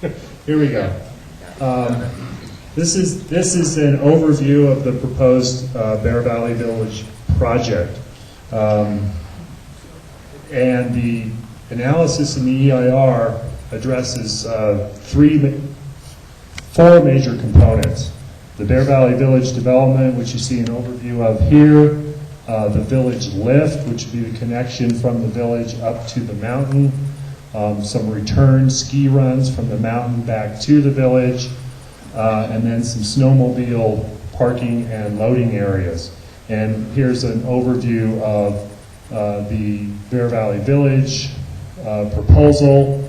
Here we go. This is an overview of the proposed Bear Valley Village project. And the analysis in the EIR addresses four major components. The Bear Valley Village development, which you see an overview of here, the village lift, which would be the connection from the village up to the mountain, some return ski runs from the mountain back to the village, and then some snowmobile parking and loading areas. And here's an overview of the Bear Valley Village proposal,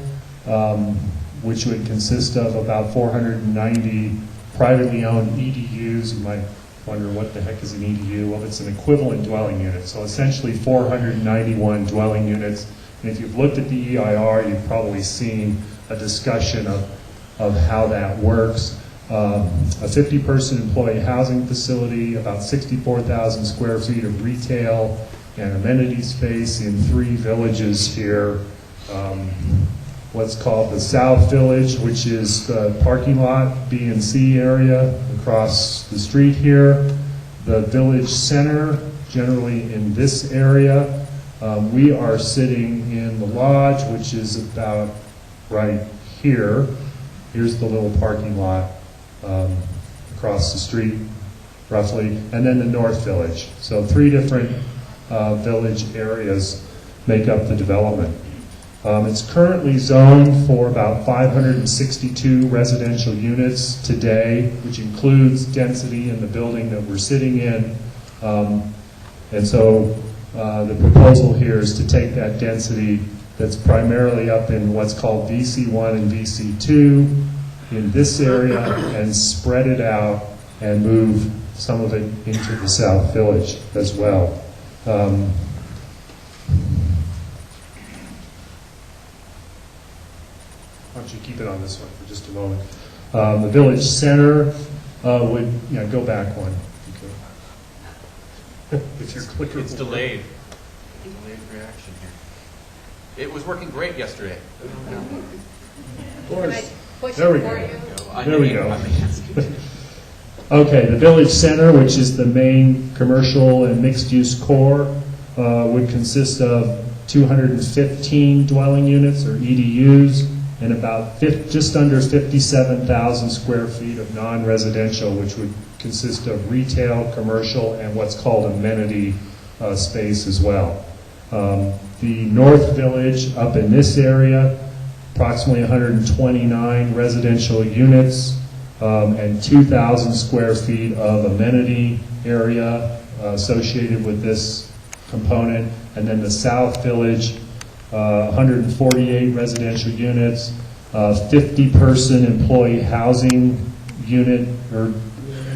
which would consist of about 490 privately owned EDUs. You might wonder what the heck is an EDU. Well, it's an equivalent dwelling unit. So essentially 491 dwelling units. And if you've looked at the EIR, you've probably seen a discussion of how that works. A 50-person employee housing facility, about 64,000 square feet of retail and amenity space in 3 villages here. What's called the South Village, which is the parking lot, B and C area across the street here. The village center, generally in this area. We are sitting in the lodge, which is about right here. Here's the little parking lot across the street, roughly. And then the North Village. So 3 different village areas make up the development. It's currently zoned for about 562 residential units today, which includes density in the building that we're sitting in. And so the proposal here is to take that density that's primarily up in what's called VC1 and VC2 in this area and spread it out and move some of it into the South Village as well. Why don't you keep it on this one for just a moment. The village center would, go back one. If your clicker It's delayed. Delayed reaction here. It was working great yesterday. Of course. Push There we it for go. you? There we go. Okay, the village center, which is the main commercial and mixed-use core, would consist of 215 dwelling units, or EDUs, and about just under 57,000 square feet of non-residential, which would consist of retail, commercial, and what's called amenity space as well. The North Village up in this area, approximately 129 residential units and 2,000 square feet of amenity area associated with this component. And then the South Village, 148 residential units, 50-person employee housing unit or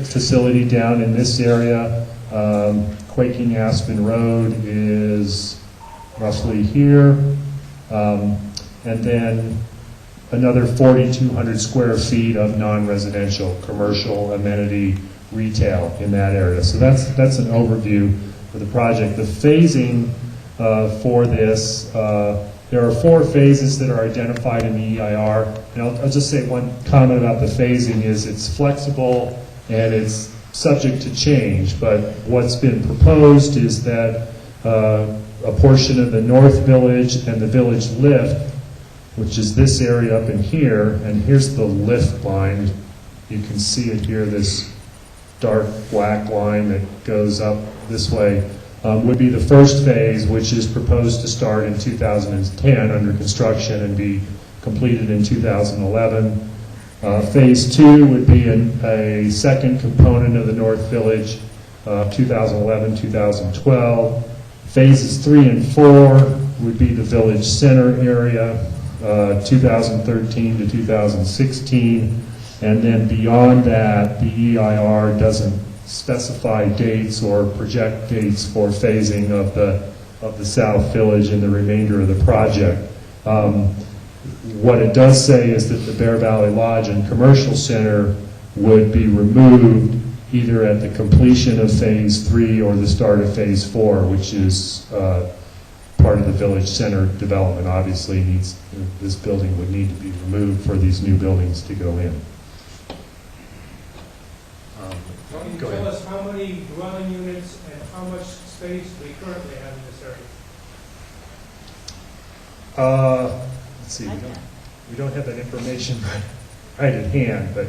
facility down in this area. Quaking Aspen Road is roughly here. And then another 4,200 square feet of non-residential, commercial, amenity, retail in that area. So that's an overview of the project. The phasing for this, there are 4 phases that are identified in the EIR. And I'll just say one comment about the phasing is it's flexible and it's subject to change. But what's been proposed is that a portion of the North Village and the village lift, which is this area up in here, and here's the lift line. You can see it here, this dark black line that goes up this way, would be the first phase, which is proposed to start in 2010 under construction and be completed in 2011. Phase 2 would be a second component of the North Village, 2011-2012. Phases 3 and 4 would be the village center area, 2013 to 2016, and then beyond that, the EIR doesn't specify dates or project dates for phasing of the South Village and the remainder of the project. What it does say is that the Bear Valley Lodge and Commercial Center would be removed either at the completion of Phase 3 or the start of Phase 4, which is part of the village center development. Obviously, this building would need to be removed for these new buildings to go in. Can you Go tell ahead. us how many dwelling units and how much space we currently have in this area? Let's see, we don't have that information right at hand, but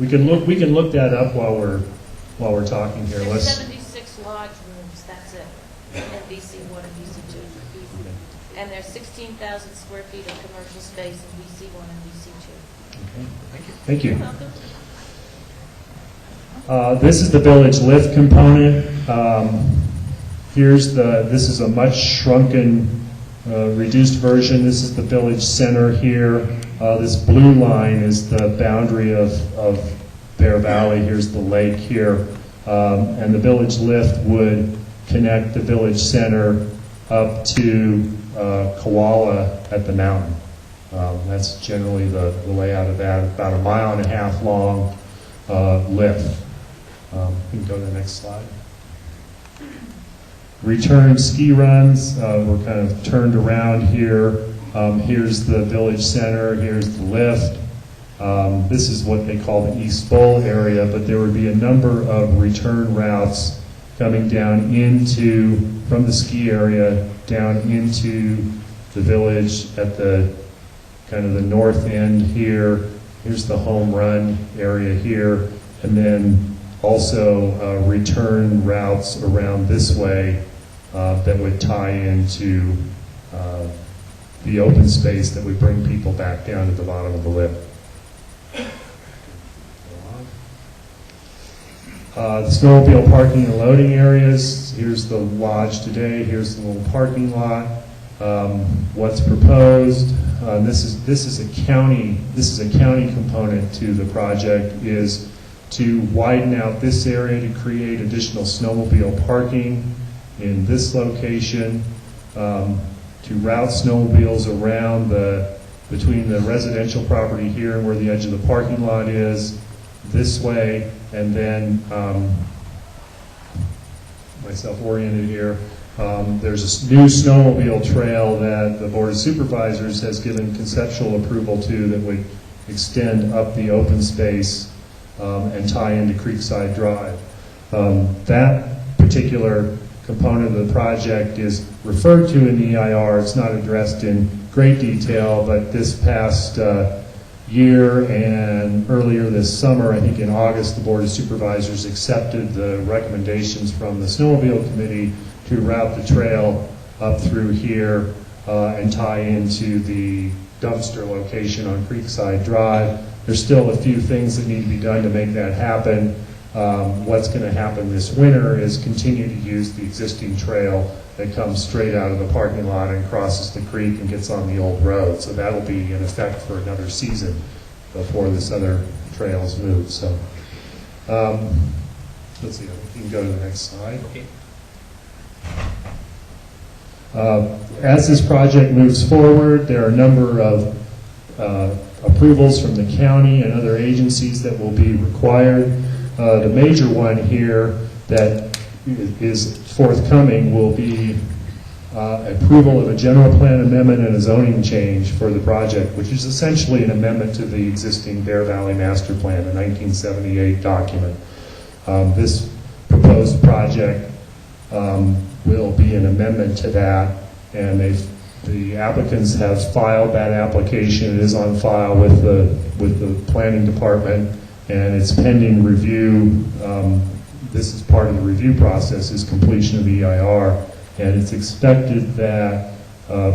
we can look that up while we're talking here. There's Let's. 76 lodge rooms, that's it, in VC1 and VC2. And there's 16,000 square feet of commercial space in VC1 and VC2. Okay. Thank you. Thank you. You're welcome. This is the village lift component. This is a much shrunken, reduced version. This is the village center here. This blue line is the boundary of Bear Valley. Here's the lake here. And the village lift would connect the village center up to Koala at the mountain. That's generally the layout of that. About 1.5 miles long lift. You can go to the next slide. Return ski runs. We're kind of turned around here. Here's the village center. Here's the lift. This is what they call the East Bowl area, but there would be a number of return routes coming down from the ski area down into the village at the kind of the north end here. Here's the home run area here, and then also return routes around this way that would tie into the open space that would bring people back down to the bottom of the lift. The snowmobile parking and loading areas. Here's the lodge today. Here's the little parking lot. What's proposed? This is a county component to the project. Is to widen out this area to create additional snowmobile parking in this location, to route snowmobiles around between the residential property here and where the edge of the parking lot is, this way, and then myself oriented here. There's a new snowmobile trail that the Board of Supervisors has given conceptual approval to that would extend up the open space and tie into Creekside Drive. That particular component of the project is referred to in the EIR. It's not addressed in great detail, but this past year and earlier this summer, I think in August, the Board of Supervisors accepted the recommendations from the Snowmobile Committee to route the trail up through here and tie into the dumpster location on Creekside Drive. There's still a few things that need to be done to make that happen. What's going to happen this winter is continue to use the existing trail that comes straight out of the parking lot and crosses the creek and gets on the old road. So that'll be in effect for another season before this other trail's moved. So let's see, you can go to the next slide. Okay. As this project moves forward, there are a number of approvals from the county and other agencies that will be required. The major one here that is forthcoming will be approval of a general plan amendment and a zoning change for the project, which is essentially an amendment to the existing Bear Valley Master Plan, the 1978 document. This proposed project will be an amendment to that, and the applicants have filed that application. It is on file with the planning department, and it's pending review. This is part of the review process, is completion of the EIR, and it's expected that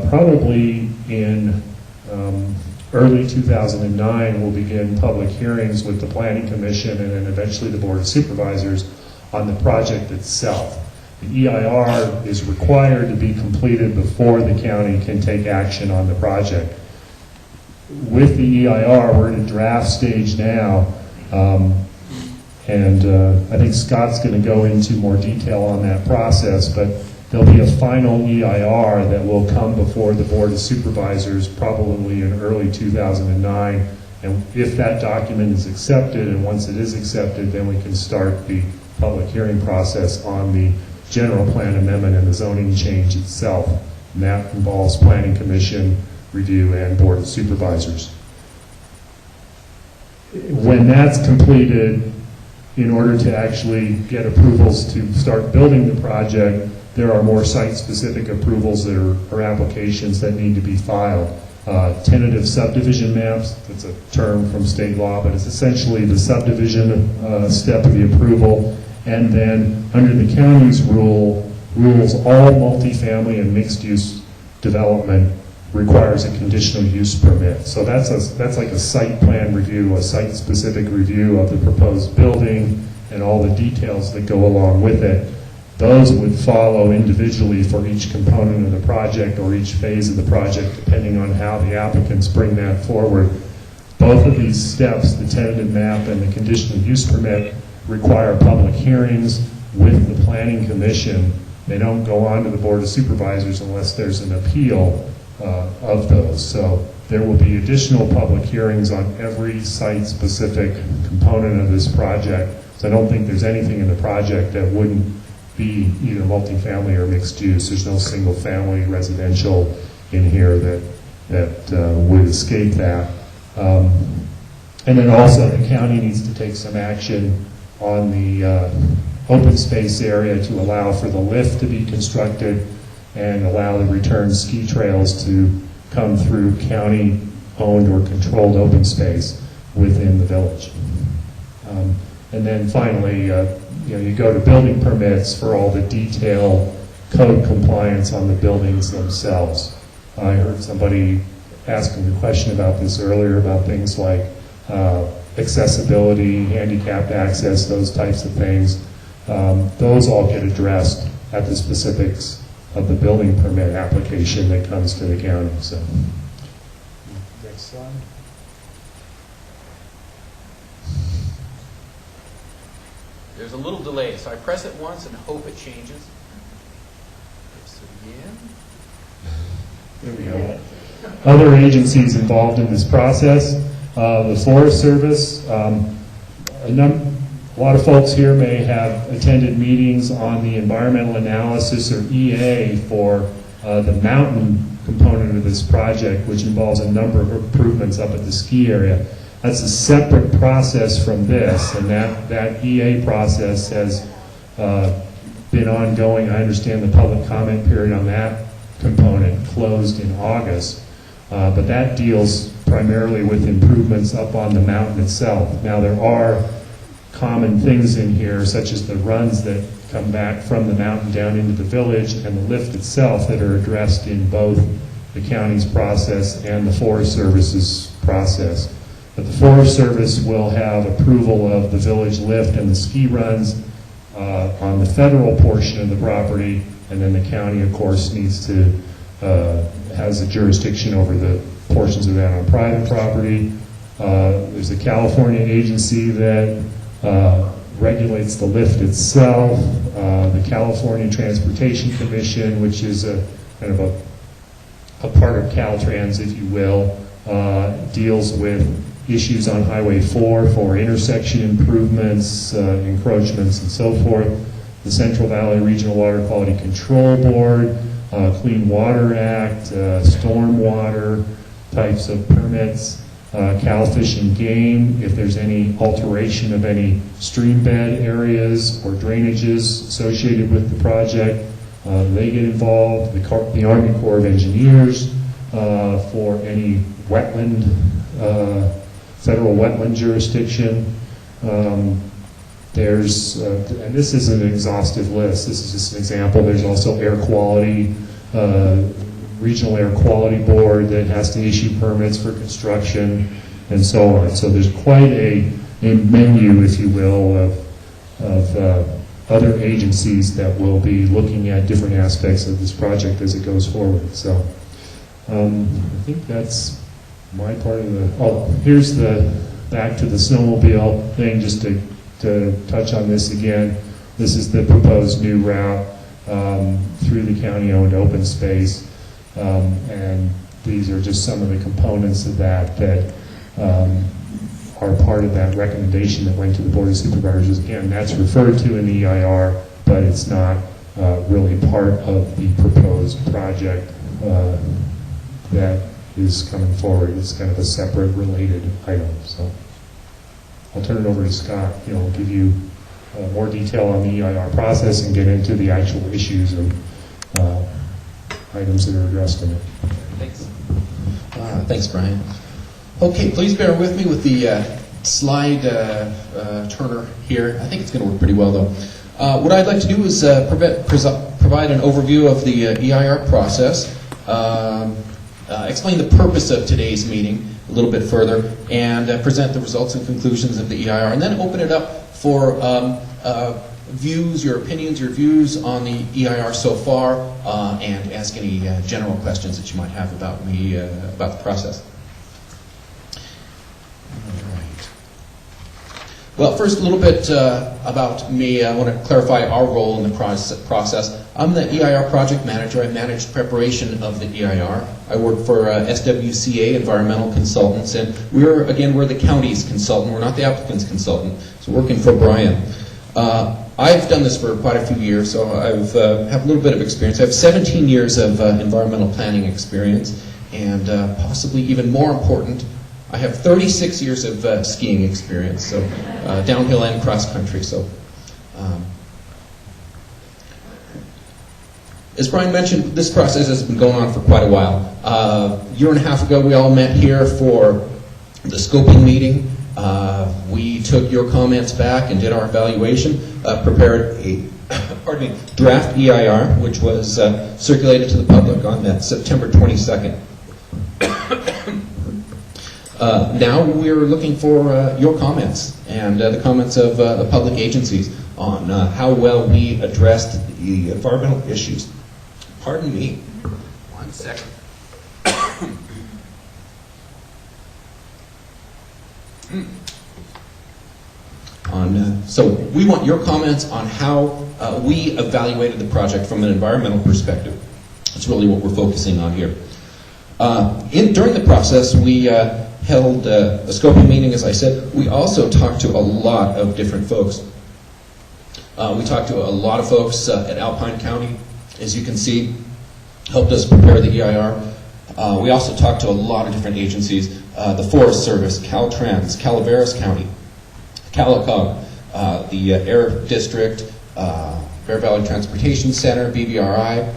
probably in early 2009 we'll begin public hearings with the Planning Commission and then eventually the Board of Supervisors on the project itself. The EIR is required to be completed before the county can take action on the project. With the EIR, we're in a draft stage now, and I think Scott's going to go into more detail on that process, but there'll be a final EIR that will come before the Board of Supervisors probably in early 2009, and if that document is accepted, and once it is accepted, then we can start the public hearing process on the general plan amendment and the zoning change itself. And that involves Planning Commission review and Board of Supervisors. When that's completed, in order to actually get approvals to start building the project, there are more site-specific approvals or applications that need to be filed. Tentative subdivision maps, that's a term from state law, but it's essentially the subdivision step of the approval. And then under the county's rules, all multifamily and mixed-use development requires a conditional use permit. So that's like a site plan review, a site-specific review of the proposed building and all the details that go along with it. Those would follow individually for each component of the project or each phase of the project, depending on how the applicants bring that forward. Both of these steps, the tentative map and the conditional use permit, require public hearings with the Planning Commission. They don't go on to the Board of Supervisors unless there's an appeal of those. So there will be additional public hearings on every site-specific component of this project. So I don't think there's anything in the project that wouldn't be either multifamily or mixed use. There's no single family residential in here that would escape that. And then also the county needs to take some action on the open space area to allow for the lift to be constructed and allow the return ski trails to come through county-owned or controlled open space within the village. And then finally, you go to building permits for all the detailed code compliance on the buildings themselves. I heard somebody asking the question about this earlier, about things like accessibility, handicapped access, those types of things. Those all get addressed at the specifics of the building permit application that comes to the county. So, next slide. There's a little delay, so I press it once and hope it changes. Press it again. There we go. Other agencies involved in this process, the Forest Service. A lot of folks here may have attended meetings on the environmental analysis, or EA, for the mountain component of this project, which involves a number of improvements up at the ski area. That's a separate process from this, and that EA process has been ongoing. I understand the public comment period on that component closed in August, but that deals primarily with improvements up on the mountain itself. Now, there are common things in here, such as the runs that come back from the mountain down into the village and the lift itself, that are addressed in both the county's process and the Forest Service's process. But the Forest Service will have approval of the village lift and the ski runs on the federal portion of the property, and then the county, of course, needs to has a jurisdiction over the portions of that on private property. There's a California agency that regulates the lift itself. The California Transportation Commission, which is a kind of a part of Caltrans, if you will, deals with issues on Highway 4 for intersection improvements, encroachments, and so forth. The Central Valley Regional Water Quality Control Board, Clean Water Act, stormwater types of permits, Cal Fish and Game, if there's any alteration of any stream bed areas or drainages associated with the project, they get involved. The Army Corps of Engineers for any wetland, federal wetland jurisdiction. There's, and this isn't an exhaustive list, this is just an example. There's also air quality, Regional Air Quality Board that has to issue permits for construction, and so on. So there's quite a menu, if you will, of other agencies that will be looking at different aspects of this project as it goes forward. So I think that's my part of the, oh, here's the, back to the snowmobile thing, just to touch on this again. This is the proposed new route through the county-owned open space. And these are just some of the components of that are part of that recommendation that went to the Board of Supervisors. Again, that's referred to in the EIR, but it's not really part of the proposed project that is coming forward. It's kind of a separate related item. So I'll turn it over to Scott. He'll give you more detail on the EIR process and get into the actual issues and items that are addressed in it. Thanks. Thanks, Brian. Okay, please bear with me with the slide turner here. I think it's going to work pretty well, though. What I'd like to do is provide an overview of the EIR process, explain the purpose of today's meeting a little bit further, and present the results and conclusions of the EIR, and then open it up for views, your opinions, your views on the EIR so far, and ask any general questions that you might have about me, about the process. All right. Well, first, a little bit about me. I want to clarify our role in the process. I'm the EIR project manager. I manage preparation of the EIR. I work for SWCA, Environmental Consultants, and we're the county's consultant. We're not the applicant's consultant, so working for Brian. I've done this for quite a few years, so I have a little bit of experience. I have 17 years of environmental planning experience, and possibly even more important, I have 36 years of skiing experience, so downhill and cross country. So, as Brian mentioned, this process has been going on for quite a while. A year and a half ago, we all met here for the scoping meeting. We took your comments back and did our evaluation, prepared a draft EIR, which was circulated to the public on that September 22nd. Now we're looking for your comments and the comments of the public agencies on how well we addressed the environmental issues. Pardon me. 1 second. So we want your comments on how we evaluated the project from an environmental perspective. That's really what we're focusing on here. During the process, we held a scoping meeting, as I said. We also talked to a lot of different folks. We talked to a lot of folks at Alpine County, as you can see, helped us prepare the EIR. We also talked to a lot of different agencies, the Forest Service, Caltrans, Calaveras County, Calicog, the Air District, Bear Valley Transportation Center, BVRI,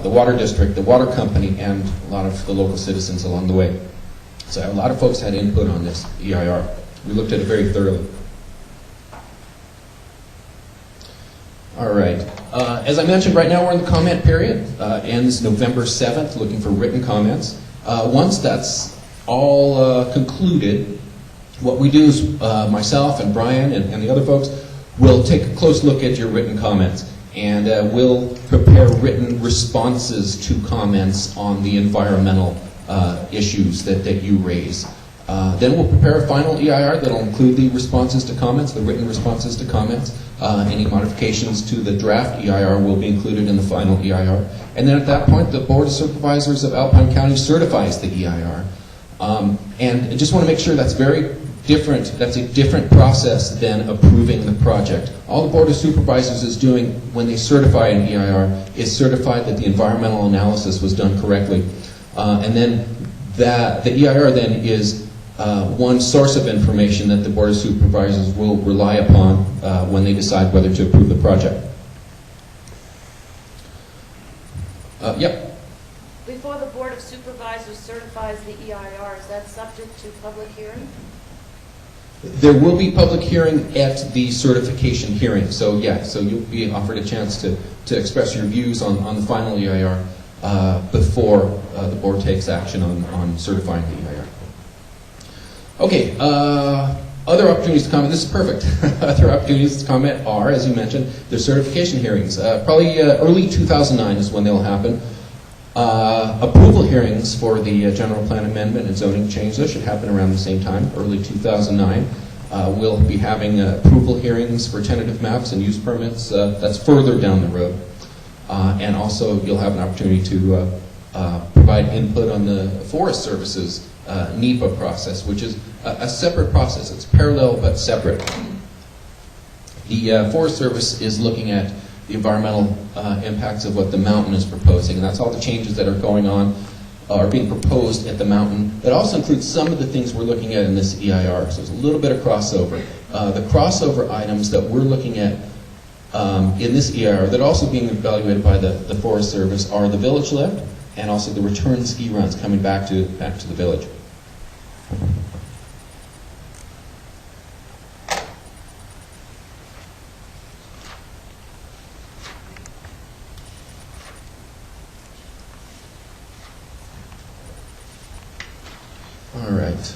the Water District, the Water Company, and a lot of the local citizens along the way. So a lot of folks had input on this EIR. We looked at it very thoroughly. All right. As I mentioned, right now we're in the comment period. Ends November 7th, looking for written comments. Once that's all concluded, what we do is myself and Brian and the other folks will take a close look at your written comments, and we'll prepare written responses to comments on the environmental issues that you raise. Then we'll prepare a final EIR that'll include the responses to comments, the written responses to comments. Any modifications to the draft EIR will be included in the final EIR. And then at that point, the Board of Supervisors of Alpine County certifies the EIR. And I just want to make sure that's very different. That's a different process than approving the project. All the Board of Supervisors is doing when they certify an EIR is certify that the environmental analysis was done correctly. And then the EIR then is one source of information that the Board of Supervisors will rely upon when they decide whether to approve the project. Yep. Before the Board of Supervisors certifies the EIR, is that subject to public hearing? There will be public hearing at the certification hearing. So yeah, so you'll be offered a chance to express your views on the final EIR before the board takes action on certifying the EIR. Okay, other opportunities to comment. This is perfect. Other opportunities to comment are, as you mentioned, the certification hearings. Probably early 2009 is when they'll happen. Approval hearings for the general plan amendment and zoning change, those should happen around the same time, early 2009. We'll be having approval hearings for tentative maps and use permits. That's further down the road. And also you'll have an opportunity to provide input on the Forest Service's NEPA process, which is a separate process. It's parallel but separate. The Forest Service is looking at the environmental impacts of what the mountain is proposing. And that's all the changes that are going on, are being proposed at the mountain. It also includes some of the things we're looking at in this EIR. So there's a little bit of crossover. The crossover items that we're looking at in this EIR that are also being evaluated by the Forest Service are the village lift and also the return ski runs coming back to the village. All right.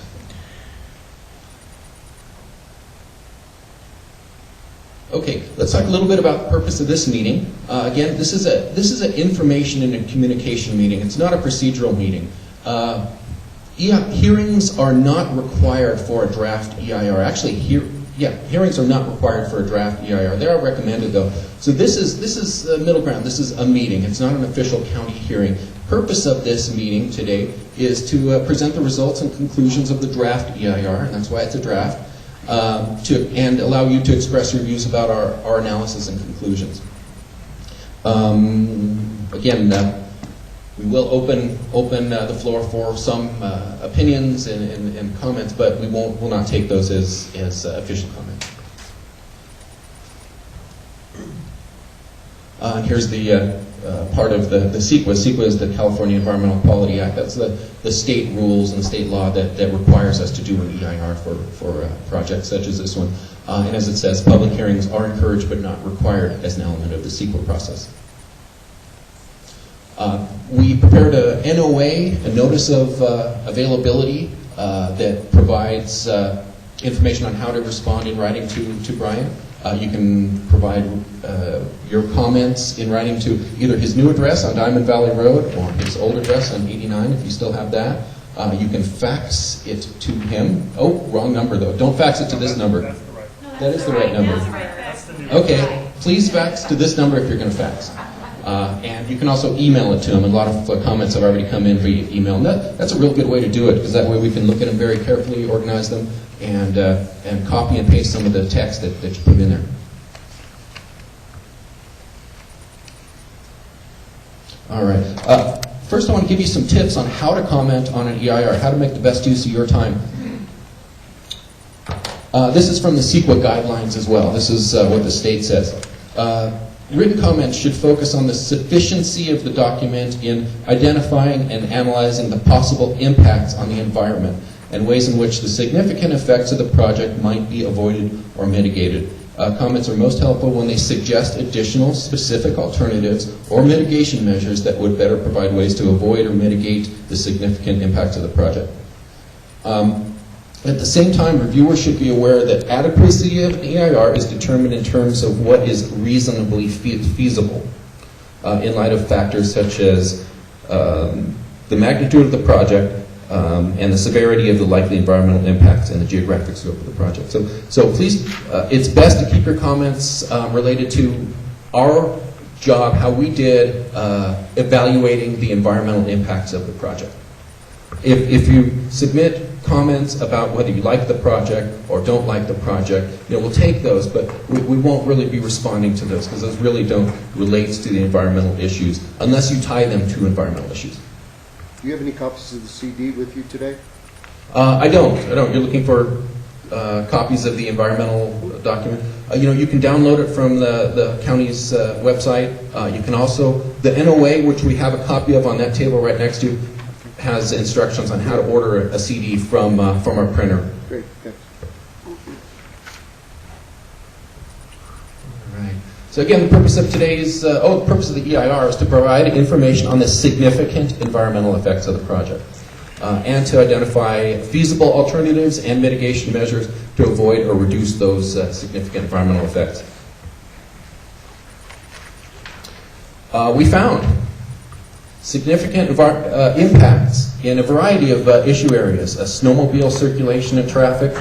Okay, let's talk a little bit about the purpose of this meeting. Again, this is an information and a communication meeting. It's not a procedural meeting. Hearings are not required for a draft EIR. Actually, hearings are not required for a draft EIR. They are recommended, though. So this is middle ground. This is a meeting. It's not an official county hearing. Purpose of this meeting today is to present the results and conclusions of the draft EIR, and that's why it's a draft, and allow you to express your views about our analysis and conclusions. Again, we will open the floor for some opinions and comments, but we will not take those as official comments. And here's the part of the CEQA. CEQA is the California Environmental Quality Act. That's the state rules and the state law that requires us to do an EIR for projects such as this one. And as it says, public hearings are encouraged but not required as an element of the CEQA process. We prepared a NOA, a notice of availability, that provides information on how to respond in writing to Brian. You can provide your comments in writing to either his new address on Diamond Valley Road or his old address on 89, if you still have that. You can fax it to him. Oh, wrong number, though. Don't fax it to this number. That is the right number. Okay, please fax to this number if you're going to fax. And you can also email it to him. A lot of comments have already come in via email. And that's a real good way to do it, because that way we can look at them very carefully, organize them, and copy and paste some of the text that you put in there. All right. First, I want to give you some tips on how to comment on an EIR, how to make the best use of your time. This is from the CEQA guidelines as well. This is what the state says. Written comments should focus on the sufficiency of the document in identifying and analyzing the possible impacts on the environment and ways in which the significant effects of the project might be avoided or mitigated. Comments are most helpful when they suggest additional specific alternatives or mitigation measures that would better provide ways to avoid or mitigate the significant impacts of the project. At the same time, reviewers should be aware that adequacy of an EIR is determined in terms of what is reasonably feasible in light of factors such as the magnitude of the project and the severity of the likely environmental impacts and the geographic scope of the project. So please, it's best to keep your comments related to our job, how we did evaluating the environmental impacts of the project. If you submit comments about whether you like the project or don't like the project, we'll take those, but we won't really be responding to those because those really don't relate to the environmental issues unless you tie them to environmental issues. Do you have any copies of the CD with you today? I don't. You're looking for copies of the environmental document. You can download it from the county's website. You can also, the NOA, which we have a copy of on that table right next to you, has instructions on how to order a CD from our printer. Great, thanks. All right. So again, the purpose of today's, the purpose of the EIR is to provide information on the significant environmental effects of the project and to identify feasible alternatives and mitigation measures to avoid or reduce those significant environmental effects. We found significant impacts in a variety of issue areas: snowmobile circulation and traffic,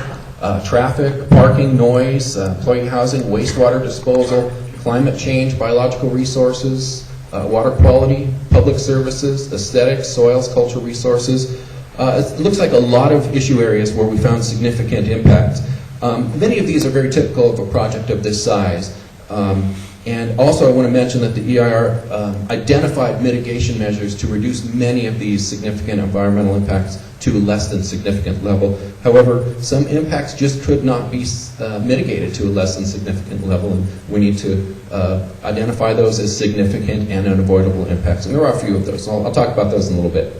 parking, noise, employee housing, wastewater disposal, climate change, biological resources, water quality, public services, aesthetics, soils, cultural resources. It looks like a lot of issue areas where we found significant impacts. Many of these are very typical of a project of this size. And also I want to mention that the EIR identified mitigation measures to reduce many of these significant environmental impacts to a less than significant level. However, some impacts just could not be mitigated to a less than significant level, and we need to identify those as significant and unavoidable impacts. And there are a few of those, so I'll talk about those in a little bit.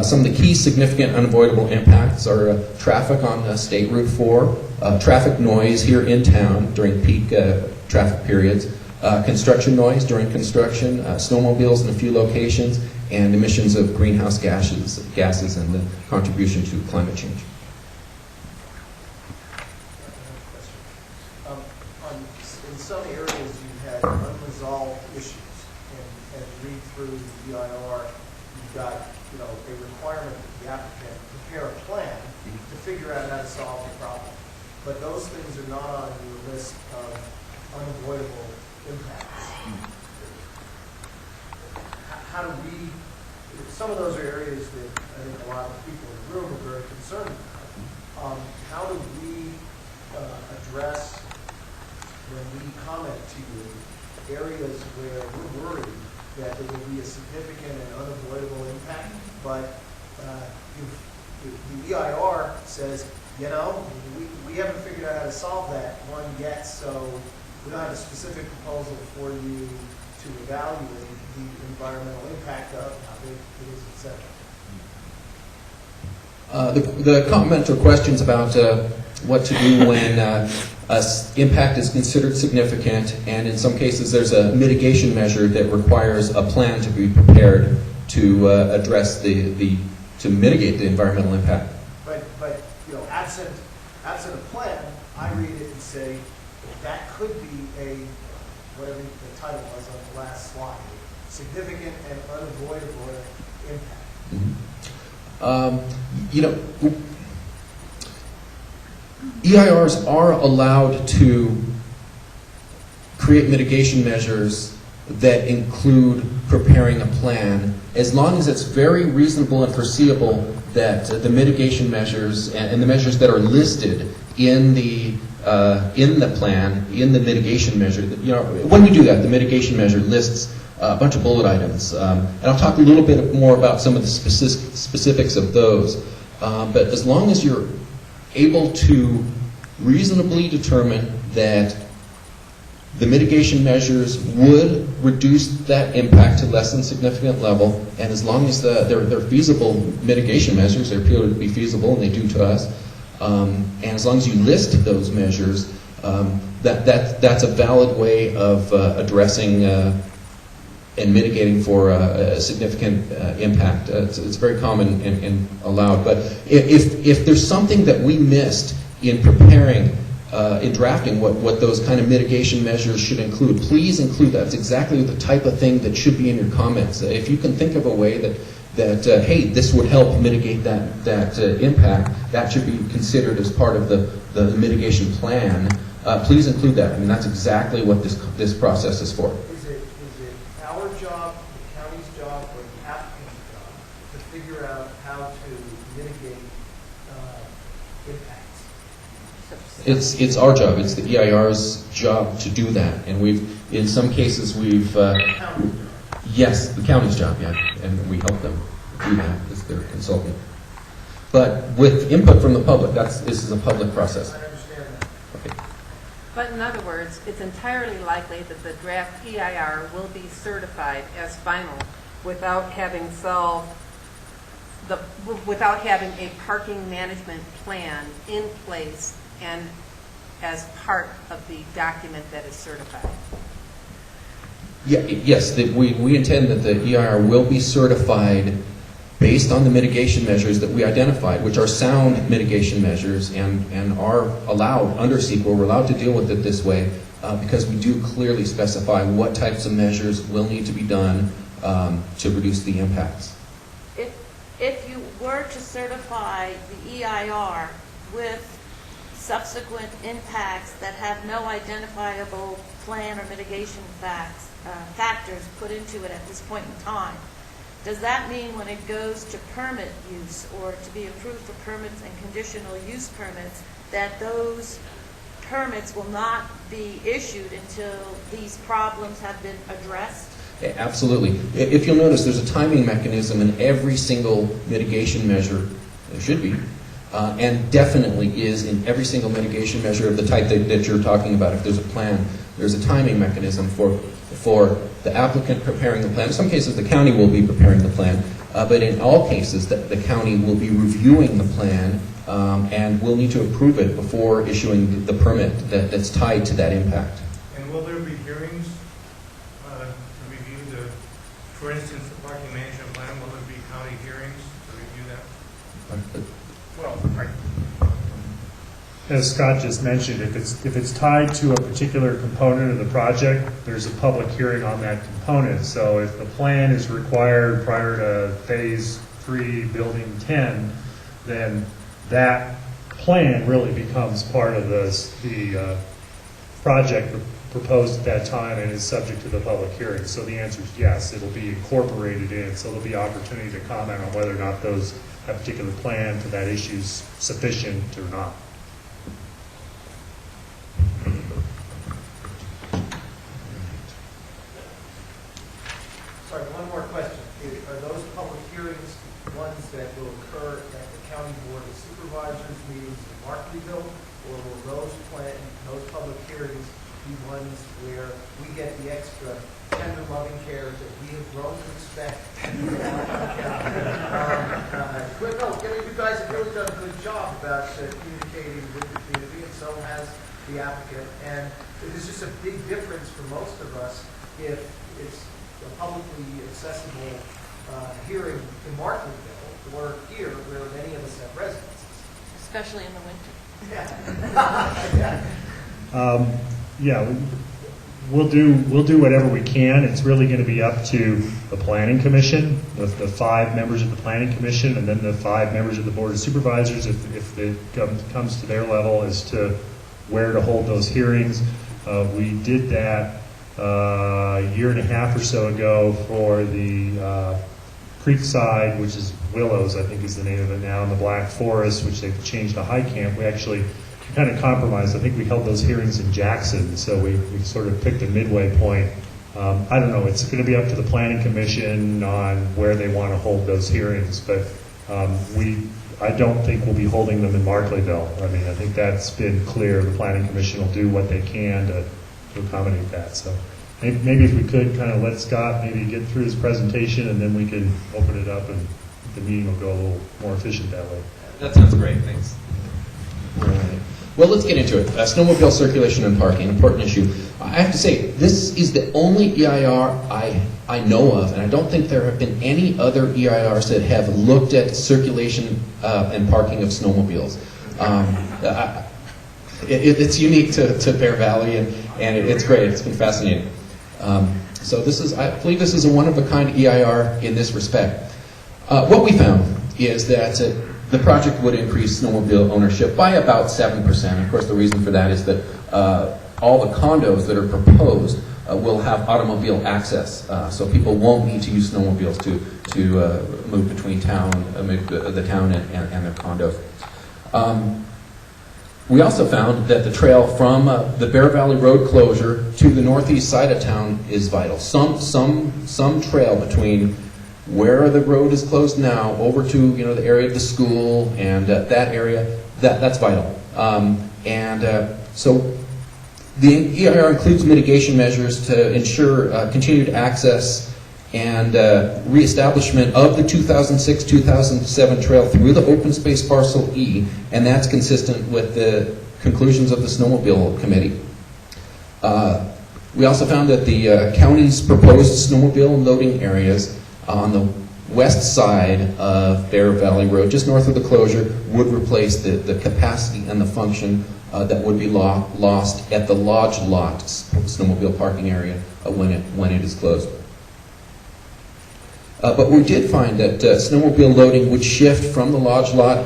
Some of the key significant unavoidable impacts are traffic on State Route 4, traffic noise here in town during peak traffic periods, construction noise during construction, snowmobiles in a few locations, and emissions of greenhouse gases and the contribution to climate change. In some areas you had unresolved issues, and read through the EIR, you've got a requirement that the applicant prepare a plan to figure out how to solve the problem. But those things are not on your list of unavoidable impacts. How do we, some of those are areas that I think a lot of people in the room are very concerned about. How do we address, when we comment to you, areas where we're worried that there will be a significant and unavoidable impact, but the EIR says, we haven't figured out how to solve that one yet, so we don't have a specific proposal for you to evaluate the environmental impact of how big it is, etc. The comment or questions about what to do when impact is considered significant, and in some cases there's a mitigation measure that requires a plan to be prepared to address to mitigate the environmental impact. But absent a plan, I read it and say that could be whatever the title was on the last slide, significant and unavoidable impact. Mm-hmm. EIRs are allowed to create mitigation measures that include preparing a plan, as long as it's very reasonable and foreseeable that the mitigation measures and the measures that are listed in the plan, in the mitigation measure. When we do that, the mitigation measure lists a bunch of bullet items, and I'll talk a little bit more about some of the specifics of those. But as long as you're able to reasonably determine that the mitigation measures would reduce that impact to less than significant level, and as long as they're feasible mitigation measures, they appear to be feasible, and they do to us, and as long as you list those measures, that's a valid way of addressing and mitigating for a significant impact. It's very common and allowed. But if there's something that we missed in preparing, in drafting what those kind of mitigation measures should include, please include that. It's exactly the type of thing that should be in your comments. If you can think of a way that hey, this would help mitigate that impact, that should be considered as part of the mitigation plan. Please include that. I mean, that's exactly what this process is for. Is it our job, the county's job, or the applicant's job to figure out how to mitigate impacts? It's our job. It's the EIR's job to do that, and in some cases yes, the county's job, yeah, and we help them do that as their consultant. But with input from the public, this is a public process. I understand that. Okay. But in other words, it's entirely likely that the draft EIR will be certified as final without having a parking management plan in place and as part of the document that is certified. Yeah, yes, we intend that the EIR will be certified based on the mitigation measures that we identified, which are sound mitigation measures and are allowed under CEQA. We're allowed to deal with it this way because we do clearly specify what types of measures will need to be done to reduce the impacts. If you were to certify the EIR with subsequent impacts that have no identifiable plan or mitigation factors put into it at this point in time, does that mean when it goes to permit use or to be approved for permits and conditional use permits, that those permits will not be issued until these problems have been addressed? Absolutely. If you'll notice, there's a timing mechanism in every single mitigation measure. There should be. And definitely is in every single mitigation measure of the type that you're talking about. If there's a plan, there's a timing mechanism for the applicant preparing the plan. In some cases, the county will be preparing the plan, but in all cases, the county will be reviewing the plan and will need to approve it before issuing the permit that's tied to that impact. And will there be hearings to review for instance, the parking management plan? Will there be county hearings to review that? As Scott just mentioned, if it's tied to a particular component of the project, there's a public hearing on that component. So if the plan is required prior to phase 3, building 10, then that plan really becomes part of the project proposed at that time and is subject to the public hearing. So the answer is yes, it'll be incorporated in. So there'll be opportunity to comment on whether or not that particular plan for that issue is sufficient or not. Sorry, one more question. Are those public hearings ones that will occur at the County Board of Supervisors meetings in Markleeville? Or will those public hearings be ones where we get the extra tender loving care that we have grown to expect? You guys have really done a good job about communicating with the community, and so has the applicant. And it is just a big difference for most of us if it's a publicly accessible hearing in Markleeville or here where many of us have residences. Especially in the winter. Yeah, we'll do whatever we can. It's really going to be up to the Planning Commission, the 5 members of the Planning Commission, and then the 5 members of the Board of Supervisors, if it comes to their level as to where to hold those hearings. We did that a year and a half or so ago for the Creekside, which is Willows, I think is the name of it now, and the Black Forest, which they've changed to High Camp. We actually kind of compromised. I think we held those hearings in Jackson, so we sort of picked a midway point. I don't know. It's going to be up to the Planning Commission on where they want to hold those hearings, but I don't think we'll be holding them in Markleeville. I mean, I think that's been clear. The Planning Commission will do what they can to accommodate that. So maybe if we could kind of let Scott maybe get through his presentation, and then we can open it up, and the meeting will go a little more efficient that way. That sounds great. Thanks. All right. Well, let's get into it. Snowmobile circulation and parking, important issue. I have to say, this is the only EIR I know of, and I don't think there have been any other EIRs that have looked at circulation and parking of snowmobiles. It's unique to Bear Valley, and it's great. It's been fascinating. So I believe this is a one-of-a-kind EIR in this respect. What we found is that the project would increase snowmobile ownership by about 7%. Of course, the reason for that is that all the condos that are proposed will have automobile access, so people won't need to use snowmobiles to move between the town and their condos. We also found that the trail from the Bear Valley Road closure to the northeast side of town is vital. Some trail between where the road is closed now over to the area of the school and that area, that's vital. So the EIR includes mitigation measures to ensure continued access and reestablishment of the 2006-2007 trail through the open space parcel E, and that's consistent with the conclusions of the Snowmobile Committee. We also found that the county's proposed snowmobile loading areas on the west side of Bear Valley Road, just north of the closure, would replace the capacity and the function that would be lost at the Lodge Lot snowmobile parking area when it is closed. But we did find that snowmobile loading would shift from the Lodge Lot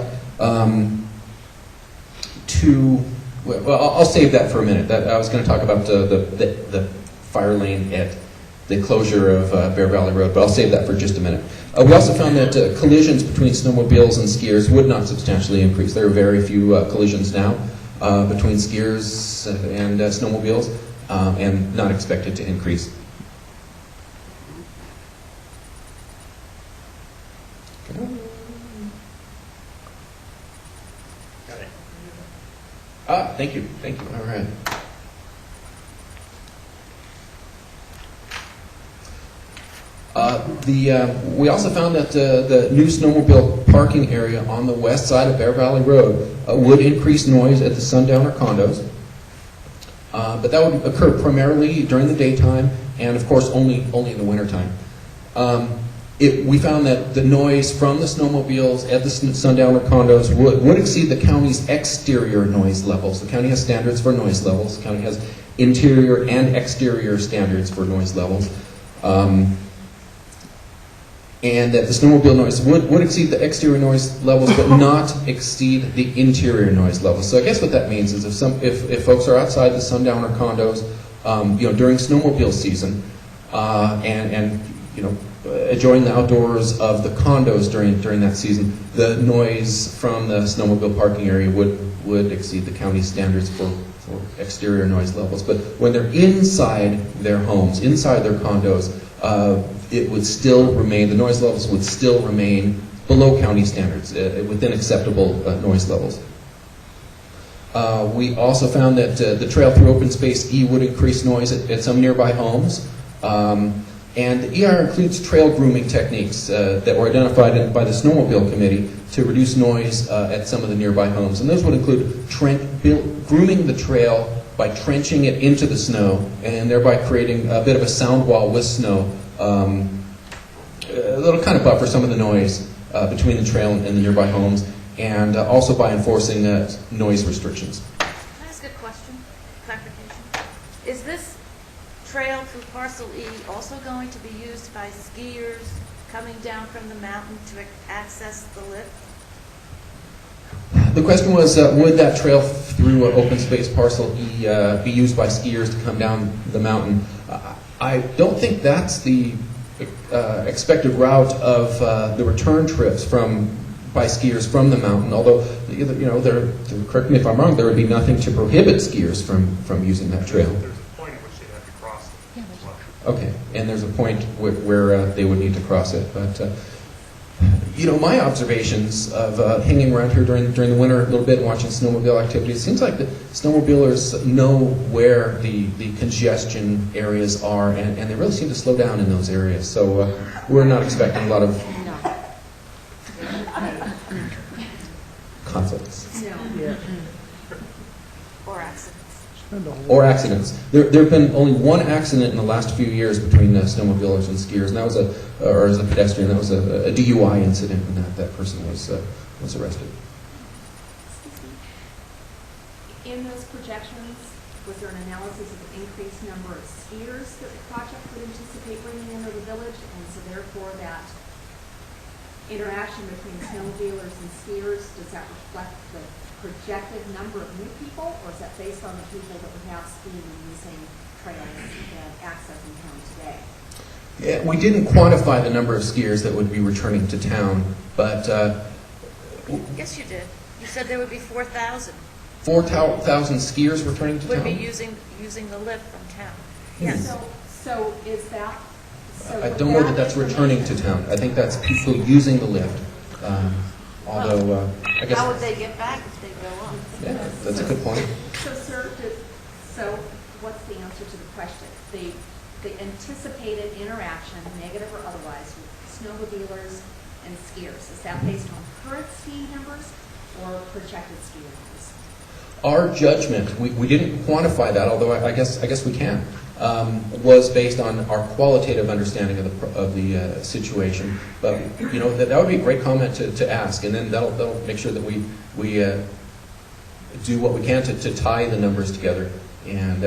to, well, I'll save that for a minute. I was going to talk about the fire lane at the closure of Bear Valley Road, but I'll save that for just a minute. We also found that collisions between snowmobiles and skiers would not substantially increase. There are very few collisions now between skiers and snowmobiles, and not expected to increase. Thank you. All right. We also found that the new snowmobile parking area on the west side of Bear Valley Road would increase noise at the Sundowner condos, but that would occur primarily during the daytime and, of course, only in the wintertime. We found that the noise from the snowmobiles at the Sundowner condos would exceed the county's exterior noise levels. The county has standards for noise levels. The county has interior and exterior standards for noise levels. And that the snowmobile noise would exceed the exterior noise levels, but not exceed the interior noise levels. So I guess what that means is if folks are outside the Sundowner condos, during snowmobile season, and enjoying the outdoors of the condos during that season, the noise from the snowmobile parking area would exceed the county standards for exterior noise levels. But when they're inside their homes, inside their condos, it would still remain, the noise levels would still remain below county standards, within acceptable noise levels. We also found that the trail through open space E would increase noise at some nearby homes. And the EIR includes trail grooming techniques that were identified by the Snowmobile Committee to reduce noise at some of the nearby homes. And those would include grooming the trail by trenching it into the snow and thereby creating a bit of a sound wall with snow. A little kind of buffer some of the noise between the trail and the nearby homes, and also by enforcing noise restrictions. Can I ask a question, clarification? Is this trail through parcel E also going to be used by skiers coming down from the mountain to access the lift? The question was, would that trail through open space parcel E be used by skiers to come down the mountain? I don't think that's the expected route of the return trips by skiers from the mountain. Although, correct me if I'm wrong, there would be nothing to prohibit skiers from using that trail. There's a point at which they have to cross it. Okay, and there's a point where they would need to cross it. But my observations of hanging around here during the winter a little bit and watching snowmobile activity, it seems like the snowmobilers know where the congestion areas are, and they really seem to slow down in those areas. So we're not expecting a lot of conflicts. Or accidents. There have been only one accident in the last few years between snowmobilers and skiers, and that was a pedestrian. That was a DUI incident, and that person was arrested. In those projections, was there an analysis of the increased number of skiers that the project would anticipate bringing into the village, and so therefore that interaction between snowmobilers and skiers, does that reflect the projected number of new people, or is that based on the people that would have skiing and using trails and accessing town today? Yeah, we didn't quantify the number of skiers that would be returning to town, but Yes, you did. You said there would be 4,000 4,000 skiers returning to would town. be using the lift from town. Yes. So is that? So I don't know that that's returning to town. I think that's people using the lift. Although, I guess. How would they get back if they go on? Yeah, that's a good point. So, sir, so what's the answer to the question? The anticipated interaction, negative or otherwise, with snowmobilers and skiers, is that based on current skiing numbers or projected skiing numbers? Our judgment, we didn't quantify that, although I guess we can, was based on our qualitative understanding of the situation. But that would be a great comment to ask, and then that'll make sure that we do what we can to tie the numbers together and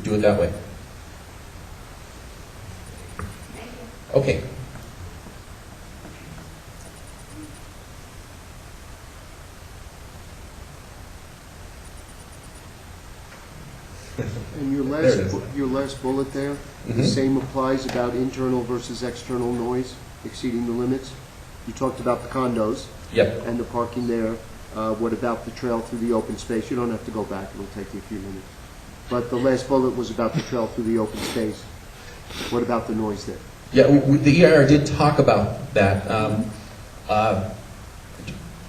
do it that way. Thank you. Okay. And your There it is. last bullet there, the Mhm. same applies about internal versus external noise exceeding the limits? You talked about the condos Yep. and the parking there. What about the trail through the open space? You don't have to go back, it'll take you a few minutes. But the last bullet was about the trail through the open space. What about the noise there? Yeah, the EIR did talk about that.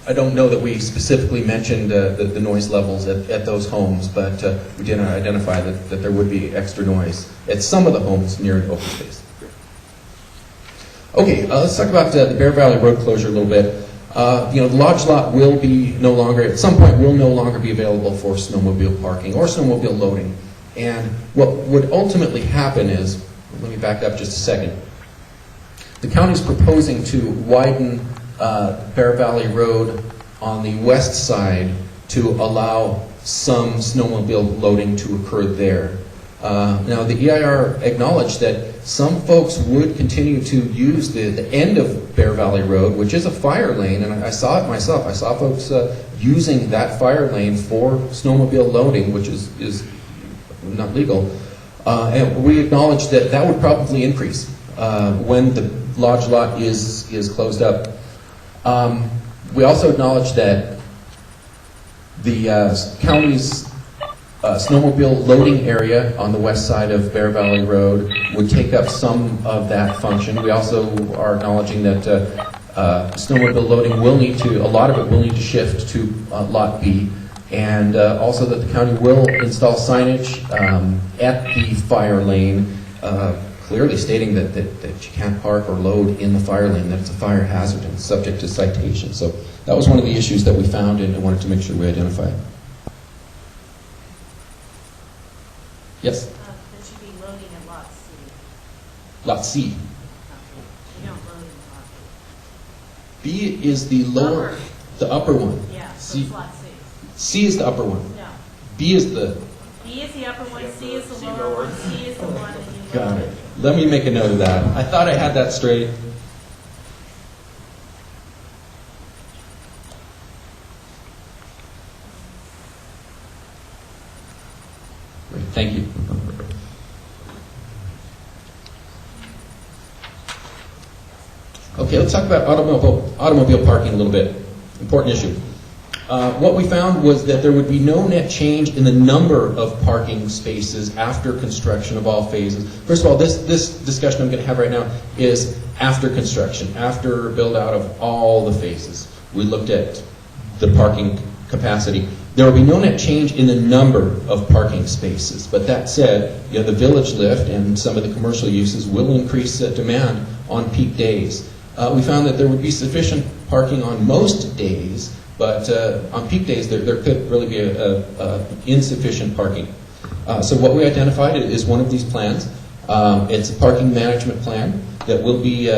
I don't know that we specifically mentioned the noise levels at those homes, but we did identify that there would be extra noise at some of the homes near an open space. Okay, let's talk about the Bear Valley Road closure a little bit. The lodge lot will be no longer, at some point, will no longer be available for snowmobile parking or snowmobile loading. And what would ultimately happen is, let me back up just a second. The county's proposing to widen Bear Valley Road on the west side to allow some snowmobile loading to occur there. Now, the EIR acknowledged that some folks would continue to use the end of Bear Valley Road, which is a fire lane, and I saw it myself. I saw folks using that fire lane for snowmobile loading, which is not legal. And we acknowledge that that would probably increase when the lodge lot is closed up. We also acknowledge that the county's snowmobile loading area on the west side of Bear Valley Road would take up some of that function. We also are acknowledging that snowmobile loading will need to, a lot of it will need to shift to Lot B, and also that the county will install signage at the fire lane, clearly stating that you can't park or load in the fire lane, that it's a fire hazard and subject to citation. So that was one of the issues that we found and I wanted to make sure we identified. Yes? That should be loading at Lot C. Lot C. You don't load in Lot B is the lower, Upper. the upper one. B. Yeah, so C, it's Lot C. C is the upper one. No. B is the, B is the upper one, C is the lower one, C is the one that you load. got it. Let me make a note of that. I thought I had that straight. Great, thank you. Okay, let's talk about automobile parking a little bit. Important issue. What we found was that there would be no net change in the number of parking spaces after construction of all phases. First of all, this discussion I'm going to have right now is after construction, after build out of all the phases. We looked at the parking capacity. There will be no net change in the number of parking spaces. But that said, the village lift and some of the commercial uses will increase demand on peak days. We found that there would be sufficient parking on most days, but on peak days there could really be a insufficient parking. So what we identified is one of these plans. It's a parking management plan that will be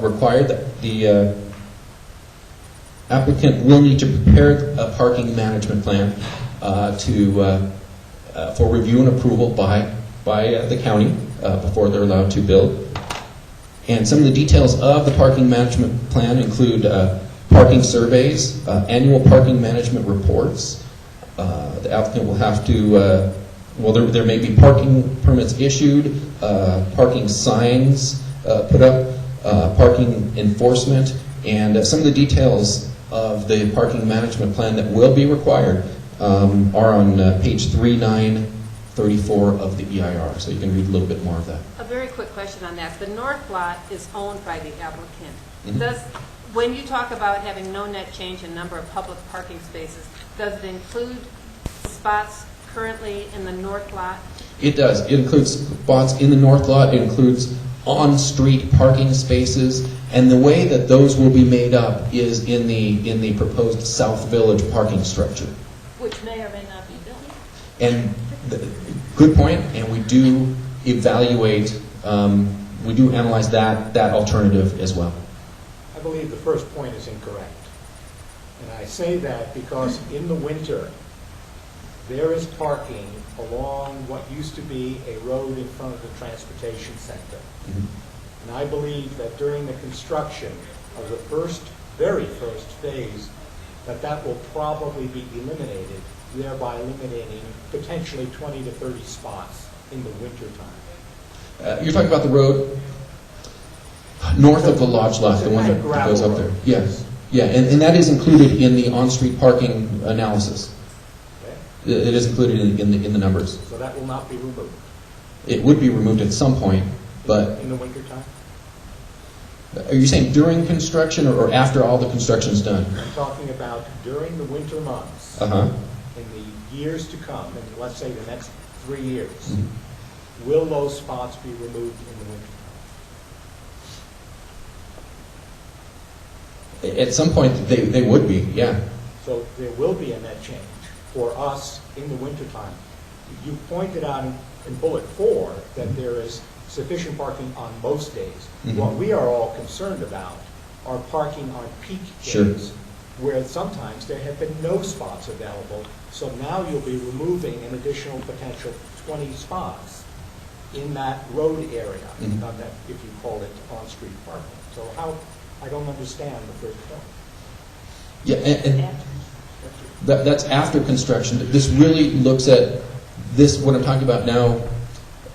required. That the applicant will need to prepare a parking management plan for review and approval by the county before they're allowed to build. And some of the details of the parking management plan include parking surveys, annual parking management reports. The applicant will have to, there may be parking permits issued, parking signs put up, parking enforcement, and some of the details of the parking management plan that will be required are on page 3934 of the EIR, so you can read a little bit more of that. A very quick question on that. The north lot is owned by the applicant. Mm-hmm. When you talk about having no net change in number of public parking spaces, does it include spots currently in the north lot? It does. It includes spots in the north lot. It includes on-street parking spaces, and the way that those will be made up is in the proposed South Village parking structure. Which may or may not be built. And good point, and we do evaluate, we do analyze that alternative as well. I believe the first point is incorrect. And I say that because in the winter, there is parking along what used to be a road in front of the transportation center. Mm-hmm. And I believe that during the construction of the very first phase, that will probably be eliminated thereby eliminating potentially 20 to 30 spots in the winter time. You're talking about the road north of the lodge lot, the one that goes up there. Yes. Yeah, and that is included in the on-street parking analysis. Okay? It is included in the numbers. So that will not be removed It would be removed at some point, but in the winter time? are you saying during construction or after all the construction's done? I'm talking about during the winter months, Uh-huh. in the years to come, and let's say the next 3 years, Mhm. will those spots be removed in the winter? At some point, they would be, yeah. So there will be a net change for us in the wintertime. You pointed out in bullet 4 that there is sufficient parking on most days. Mhm. What we are all concerned about are parking on peak Sure. days, where sometimes there have been no spots available. So now you'll be removing an additional potential 20 spots in that road area, Mhm. not that, if you call it on-street parking. So I don't understand the first point. Yeah, and that's after construction. This really looks at this, what I'm talking about now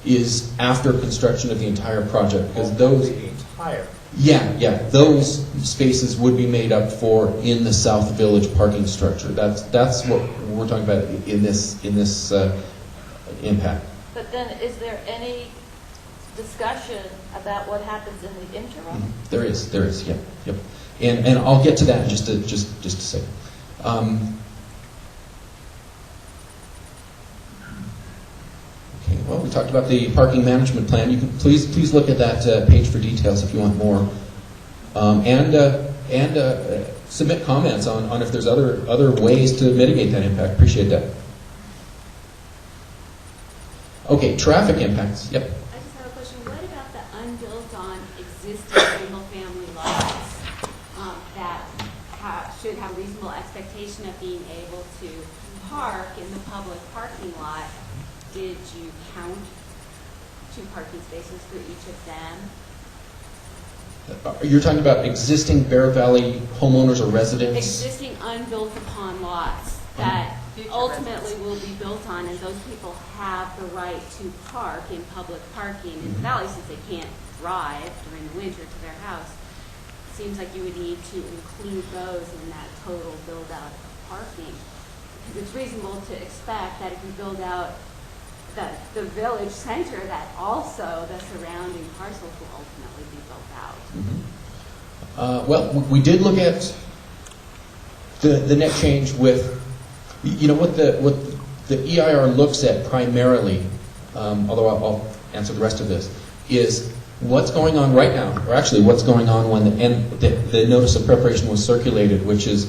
is after construction of the entire project, because those, The entire. yeah, those spaces would be made up for in the South Village parking structure. That's what we're talking about in this impact. But then, is there any discussion about what happens in the interim? There is, yep. And I'll get to that in just a second. Okay, well, we talked about the parking management plan. You can please look at that page for details if you want more. And submit comments on if there's other ways to mitigate that impact. Appreciate that. Okay, traffic impacts. Yep. I just have a question. What about the unbuilt on existing single-family lots that should have reasonable expectation of being able to park in the public parking lot? Did you count 2 parking spaces for each of them? You're talking about existing Bear Valley homeowners or residents? Existing unbuilt upon lots that ultimately will be built on, and those people have the right to park in public parking in the valley since they can't drive during the winter to their house. It seems like you would need to include those in that total build-out of parking. Because it's reasonable to expect that if you build out the village center, that also the surrounding parcels will ultimately be built out. Well, we did look at the net change with, what the EIR looks at primarily, although I'll answer the rest of this, is what's going on right now, or actually what's going on when the notice of preparation was circulated, which is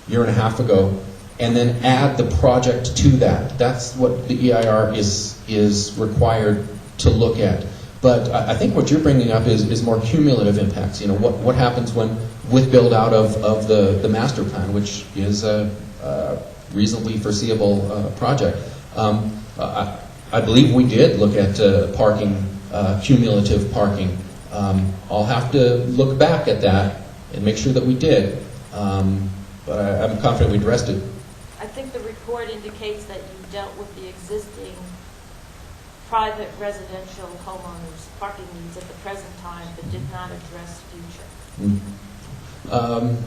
a year and a half ago, and then add the project to that. That's what the EIR is required to look at. But I think what you're bringing up is more cumulative impacts. What happens with build out of the master plan, which is a reasonably foreseeable project. I believe we did look at parking, cumulative parking. I'll have to look back at that and make sure that we did. But I'm confident we addressed it. I think the report indicates that you dealt with the existing private residential homeowners' parking needs at the present time, but did not address future.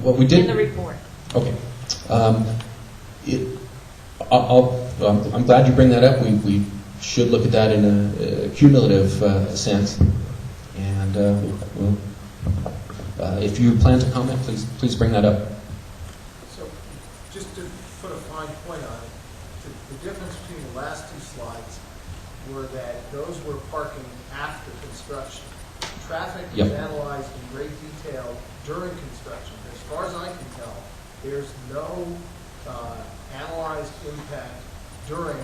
What we did In the report. Okay. I'm glad you bring that up. We should look at that in a cumulative sense. And if you plan to comment, please bring that up. So, just to put a fine point on it, the difference between the last 2 slides were that those were parking after construction. Traffic was Yep. analyzed in great detail during construction. As far as I can tell, there's no analyzed impact during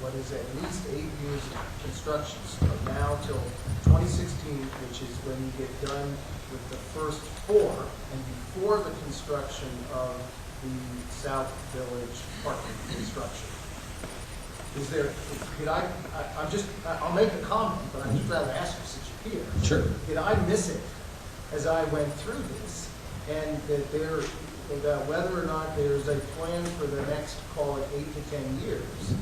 what is at least 8 years of construction, from now till 2016, which is when you get done with the first 4, and before the construction of the South Village parking construction. Is there, I'll make a comment, but I'd just rather ask you since you're here. Sure. Did I miss it as I went through this? and that whether or not there's a plan for the next, call it 8 to 10 years,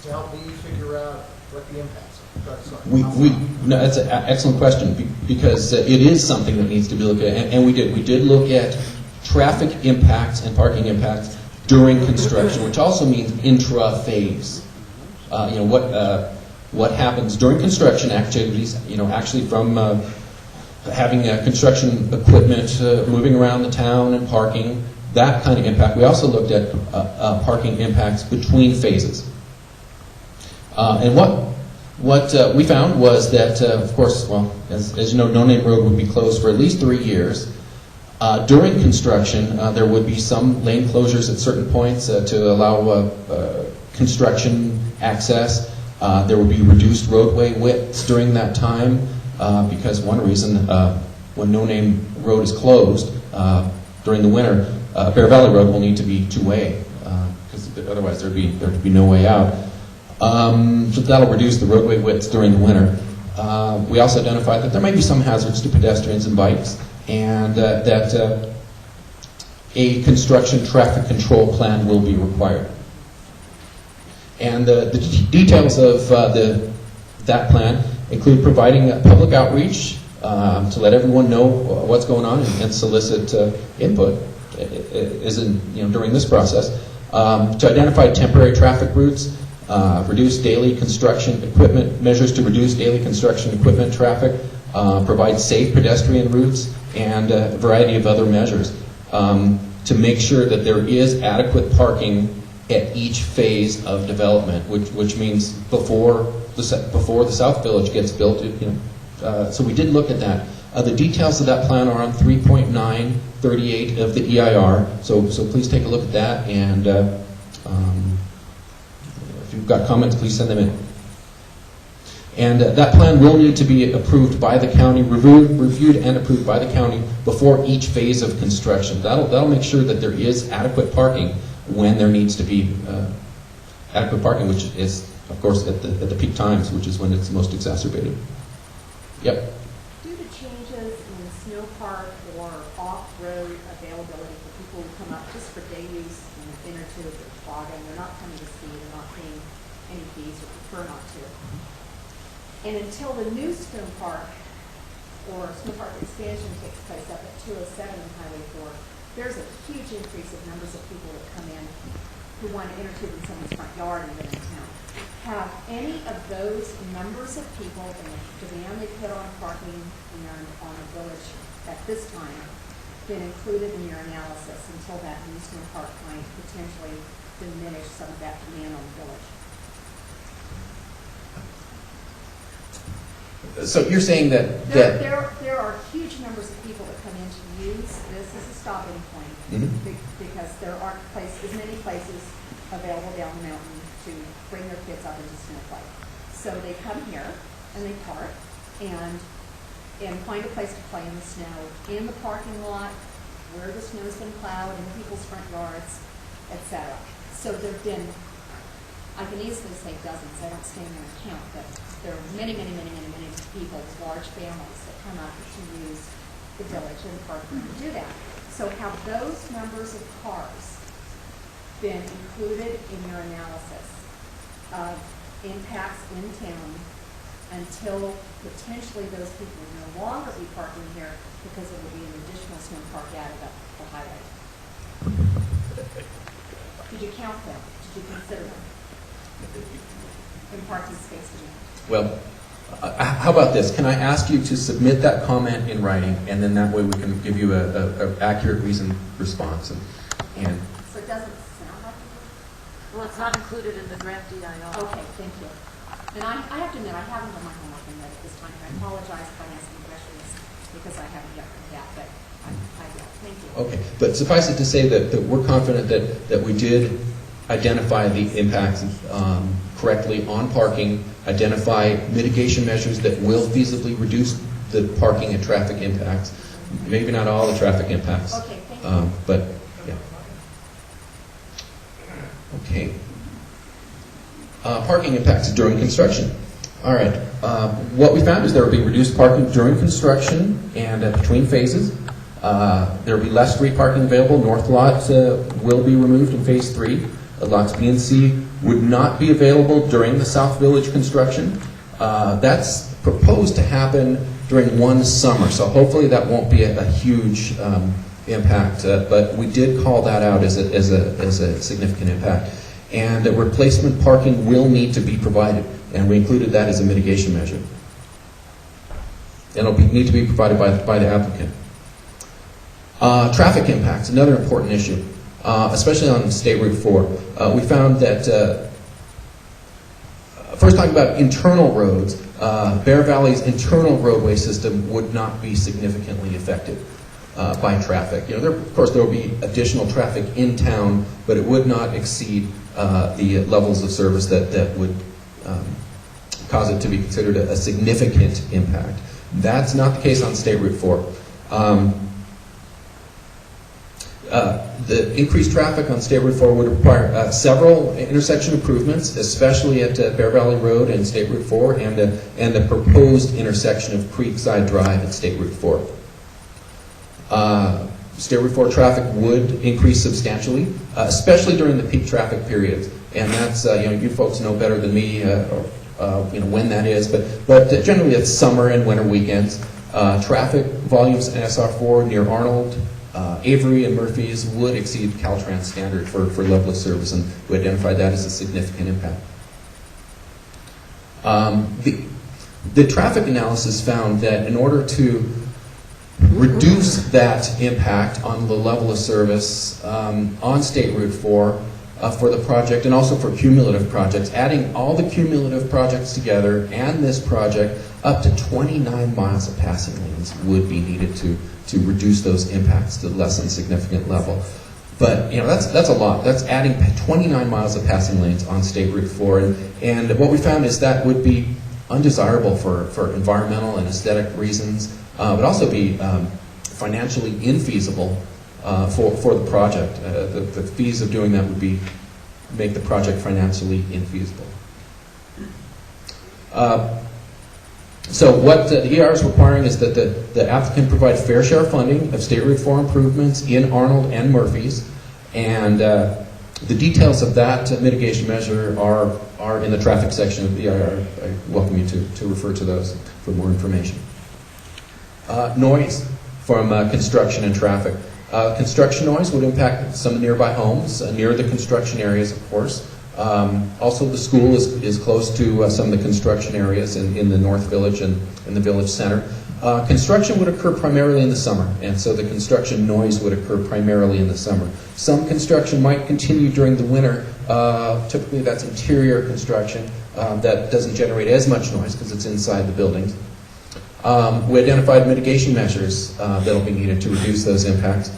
to help me figure out what the impacts are. No, that's an excellent question, because it is something that needs to be looked at, and we did look at traffic impacts and parking impacts during construction, which also means intra-phase. What happens during construction activities, actually from having construction equipment moving around the town and parking, that kind of impact. We also looked at parking impacts between phases. And what we found was that, of course, well, as you know, No Name Road would be closed for at least 3 years. During construction, there would be some lane closures at certain points to allow construction access. There would be reduced roadway widths during that time because one reason when No Name Road is closed during the winter, Bear Valley Road will need to be two-way because otherwise there'd be no way out. So that'll reduce the roadway widths during the winter. We also identified that there might be some hazards to pedestrians and bikes, and that a construction traffic control plan will be required. And the details of that plan include providing public outreach to let everyone know what's going on and solicit input during this process, to identify temporary traffic routes, reduce daily construction equipment, measures to reduce daily construction equipment traffic, provide safe pedestrian routes, and a variety of other measures to make sure that there is adequate parking at each phase of development, which means before the South Village gets built. So we did look at that. The details of that plan are on 3.938 of the EIR. So please take a look at that, and if you've got comments, please send them in. And that plan will need to be approved by the county, reviewed and approved by the county before each phase of construction. That'll make sure that there is adequate parking when there needs to be adequate parking, which is, of course, at the peak times, which is when it's most exacerbated. Yep. Due to changes in snow park or off-road availability for people who come up just for day use in the winter too, if it's fogging, they're not coming to ski, they're not paying any fees or prefer not to. And until the new snow park or snow park expansion takes place up at 207 and Highway 4, there's a huge increase of numbers of people that come in who want to enter in someone's front yard and live in town. Have any of those numbers of people and the demand they put on parking and on the village at this time been included in your analysis until that new snow park might potentially diminish some of that demand on the village? So you're saying that there are huge numbers of people that come in to use this as a stopping point because there aren't as many places available down the mountain to bring their kids up into snow play. So they come here and they park and find a place to play in the snow in the parking lot where the snow's been plowed in people's front yards, etc. So there've been, I can easily say dozens, I don't stand there and count, but there are many, many, many, many, many people with large families that come up to use the village and the parking to do that. So have those numbers of cars been included in your analysis of impacts in town until potentially those people will no longer be parking here because it will be an additional snow park added up the highway? Did you count them? Did you consider them in parking space demand? Well, how about this? Can I ask you to submit that comment in writing, and then that way we can give you a accurate, reasoned response. So it doesn't sound like it? Well, it's not included in the draft EIR. Okay, thank you. And I have to admit, I haven't done my homework on that at this time. I apologize if I'm asking questions because I haven't yet read that, but I will. Thank you. Okay, but suffice it to say that we're confident that we did identify the impacts correctly on parking, identify mitigation measures that will feasibly reduce the parking and traffic impacts. Maybe not all the traffic impacts. Okay, thank you. But, yeah. Okay. Parking impacts during construction. All right. What we found is there will be reduced parking during construction and between phases. There will be less street parking available. North lot will be removed in Phase 3. Lots B and C would not be available during the South Village construction. That's proposed to happen during one summer, so hopefully that won't be a huge impact, but we did call that out as a significant impact. And replacement parking will need to be provided, and we included that as a mitigation measure. And it'll need to be provided by the applicant. Traffic impacts, another important issue, especially on State Route 4. We found that, first talking about internal roads, Bear Valley's internal roadway system would not be significantly affected by traffic. Of course, there will be additional traffic in town, but it would not exceed the levels of service that would cause it to be considered a significant impact. That's not the case on State Route 4. The increased traffic on State Route 4 would require several intersection improvements, especially at Bear Valley Road and State Route 4, and the proposed intersection of Creekside Drive at State Route 4. State Route 4 traffic would increase substantially, especially during the peak traffic periods, and that's you folks know better than me when that is, but generally it's summer and winter weekends. Traffic volumes in SR4 near Arnold, Avery, and Murphy's would exceed Caltrans standard for level of service, and we identified that as a significant impact. The traffic analysis found that in order to reduce that impact on the level of service on State Route 4 for the project, and also for cumulative projects, adding all the cumulative projects together and this project, up to 29 miles of passing lanes would be needed to reduce those impacts to less than significant level. But that's a lot. That's adding 29 miles of passing lanes on State Route 4, and what we found is that would be undesirable for environmental and aesthetic reasons. Would also be financially infeasible for the project. The fees of doing that would make the project financially infeasible. So what the ER is requiring is that the applicant provide fair share funding of State Route 4 improvements in Arnold and Murphy's, and the details of that mitigation measure are in the traffic section of the EIR. I welcome you to refer to those for more information. Noise from construction and traffic. Construction noise would impact some nearby homes, near the construction areas, of course. Also, the school is close to some of the construction areas in the North Village and in the Village Center. Construction would occur primarily in the summer, and so the construction noise would occur primarily in the summer. Some construction might continue during the winter. Typically, that's interior construction that doesn't generate as much noise because it's inside the buildings. We identified mitigation measures that will be needed to reduce those impacts,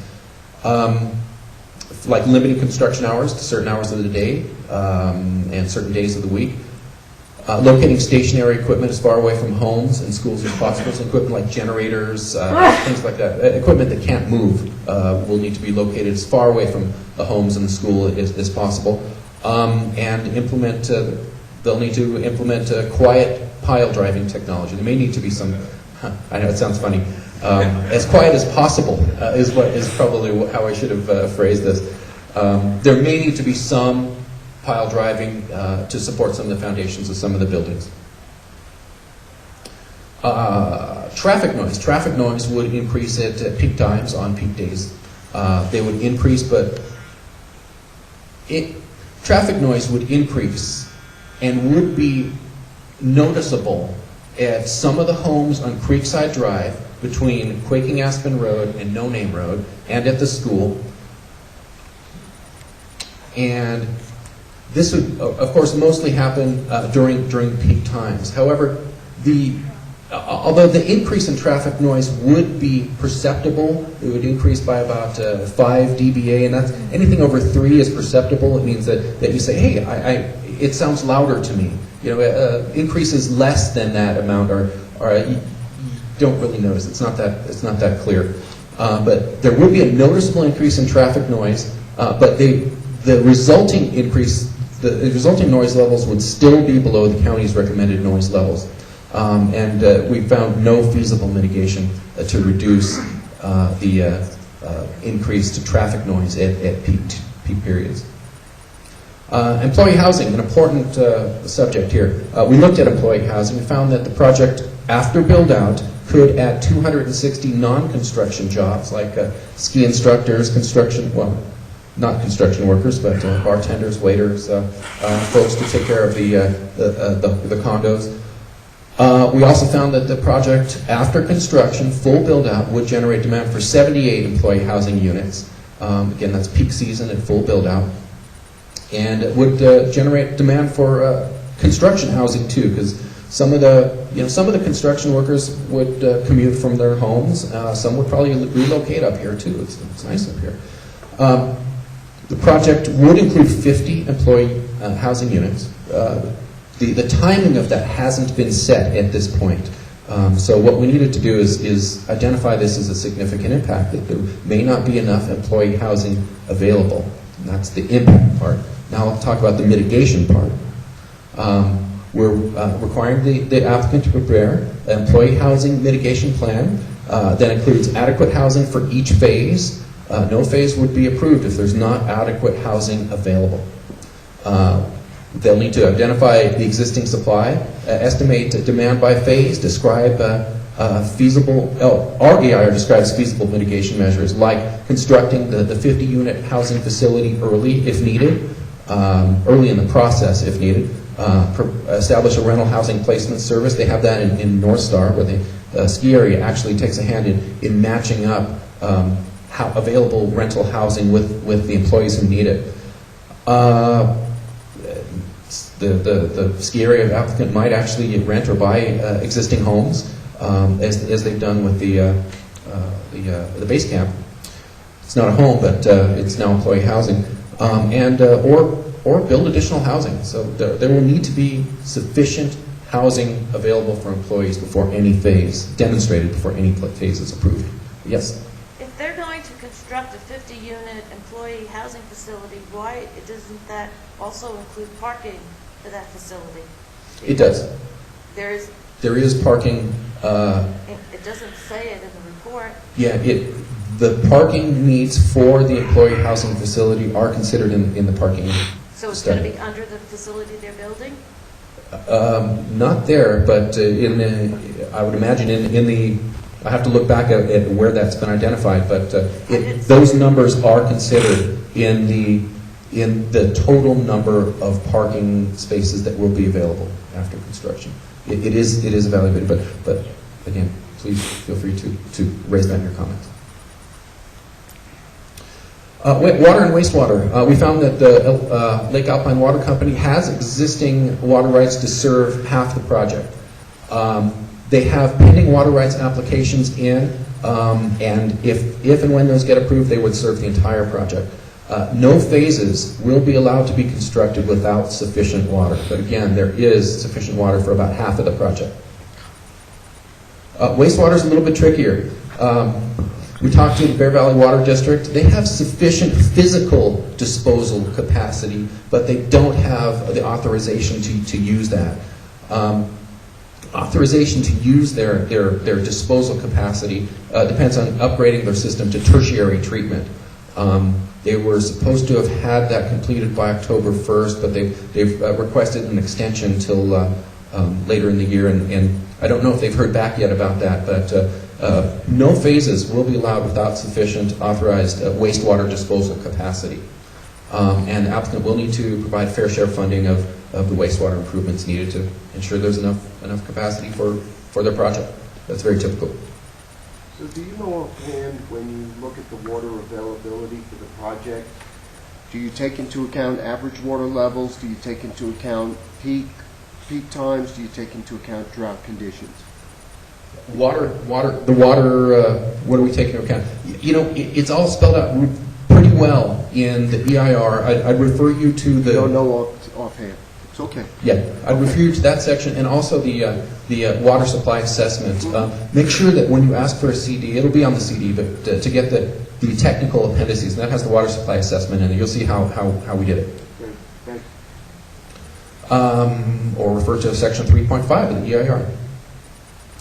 like limiting construction hours to certain hours of the day and certain days of the week. Locating stationary equipment as far away from homes and schools as possible. So equipment like generators, things like that. Equipment that can't move will need to be located as far away from the homes and the school as possible. And they'll need to implement quiet pile driving technology. There may need to be some, I know it sounds funny, as quiet as possible is probably how I should have phrased this. There may need to be some pile driving to support some of the foundations of some of the buildings. Traffic noise. Traffic noise would increase at peak times on peak days. They would increase, but traffic noise would increase and would be noticeable at some of the homes on Creekside Drive between Quaking Aspen Road and No Name Road, and at the school. And this would, of course, mostly happen during peak times. However, although the increase in traffic noise would be perceptible, it would increase by about 5 dBA, and that's anything over 3 is perceptible. It means that you say, hey, it sounds louder to me. Increases less than that amount you don't really notice. It's not that clear. But there would be a noticeable increase in traffic noise, but the resulting increase, the resulting noise levels would still be below the county's recommended noise levels. And we found no feasible mitigation to reduce the increased traffic noise at peak periods. Employee housing, an important subject here. We looked at employee housing and found that the project, after build-out, could add 260 non-construction jobs like ski instructors, not construction workers, but bartenders, waiters, folks to take care of the condos. We also found that the project, after construction, full build-out, would generate demand for 78 employee housing units. Again, that's peak season and full build-out. And it would generate demand for construction housing too, because some of the construction workers would commute from their homes. Some would probably relocate up here too. It's nice up here. The project would include 50 employee housing units. The timing of that hasn't been set at this point. So what we needed to do is identify this as a significant impact, that there may not be enough employee housing available. And that's the impact part. Now I'll talk about the mitigation part. We're requiring the applicant to prepare an employee housing mitigation plan that includes adequate housing for each phase. No phase would be approved if there's not adequate housing available. They'll need to identify the existing supply, estimate demand by phase, describe feasible, REIR describes feasible mitigation measures like constructing the 50-unit housing facility early if needed, early in the process if needed, establish a rental housing placement service. They have that in North Star, where the ski area actually takes a hand in matching up available rental housing with the employees who need it. The ski area applicant might actually rent or buy existing homes, as they've done with the base camp. It's not a home, but it's now employee housing, or build additional housing. So there will need to be sufficient housing available for employees before any phase, demonstrated before any phase is approved. Yes? If they're going to construct a 50-unit employee housing facility, why doesn't that also include parking for that facility? It does. There is parking. It doesn't say it in the report. Yeah, the parking needs for the employee housing facility are considered in the parking So it's study. going to be under the facility they're building? Not there, but I would imagine in the. I have to look back at where that's been identified, but those numbers are considered in the total number of parking spaces that will be available after construction. It is evaluated, but again, please feel free to raise that in your comments. Water and wastewater. We found that the Lake Alpine Water Company has existing water rights to serve half the project. They have pending water rights applications in, and if and when those get approved, they would serve the entire project. No phases will be allowed to be constructed without sufficient water. But again, there is sufficient water for about half of the project. Wastewater is a little bit trickier. We talked to the Bear Valley Water District. They have sufficient physical disposal capacity, but they don't have the authorization to use that. Authorization to use their disposal capacity depends on upgrading their system to tertiary treatment. They were supposed to have had that completed by October 1st, but they've requested an extension till later in the year, and I don't know if they've heard back yet about that, but no phases will be allowed without sufficient authorized wastewater disposal capacity. And the applicant will need to provide fair share funding of the wastewater improvements needed to ensure there's enough capacity for their project. That's very typical. So do you know offhand, when you look at the water availability for the project, do you take into account average water levels? Do you take into account peak times? Do you take into account drought conditions? What do we take into account? You know, it's all spelled out pretty well in the EIR. I'd refer you to the... Don't know offhand. It's okay. Yeah, I'd refer you to that section, and also the water supply assessment. Make sure that when you ask for a CD, it'll be on the CD, but to get the technical appendices, and that has the water supply assessment in it. You'll see how we did it. Great. Thanks. Or refer to section 3.5 of the EIR.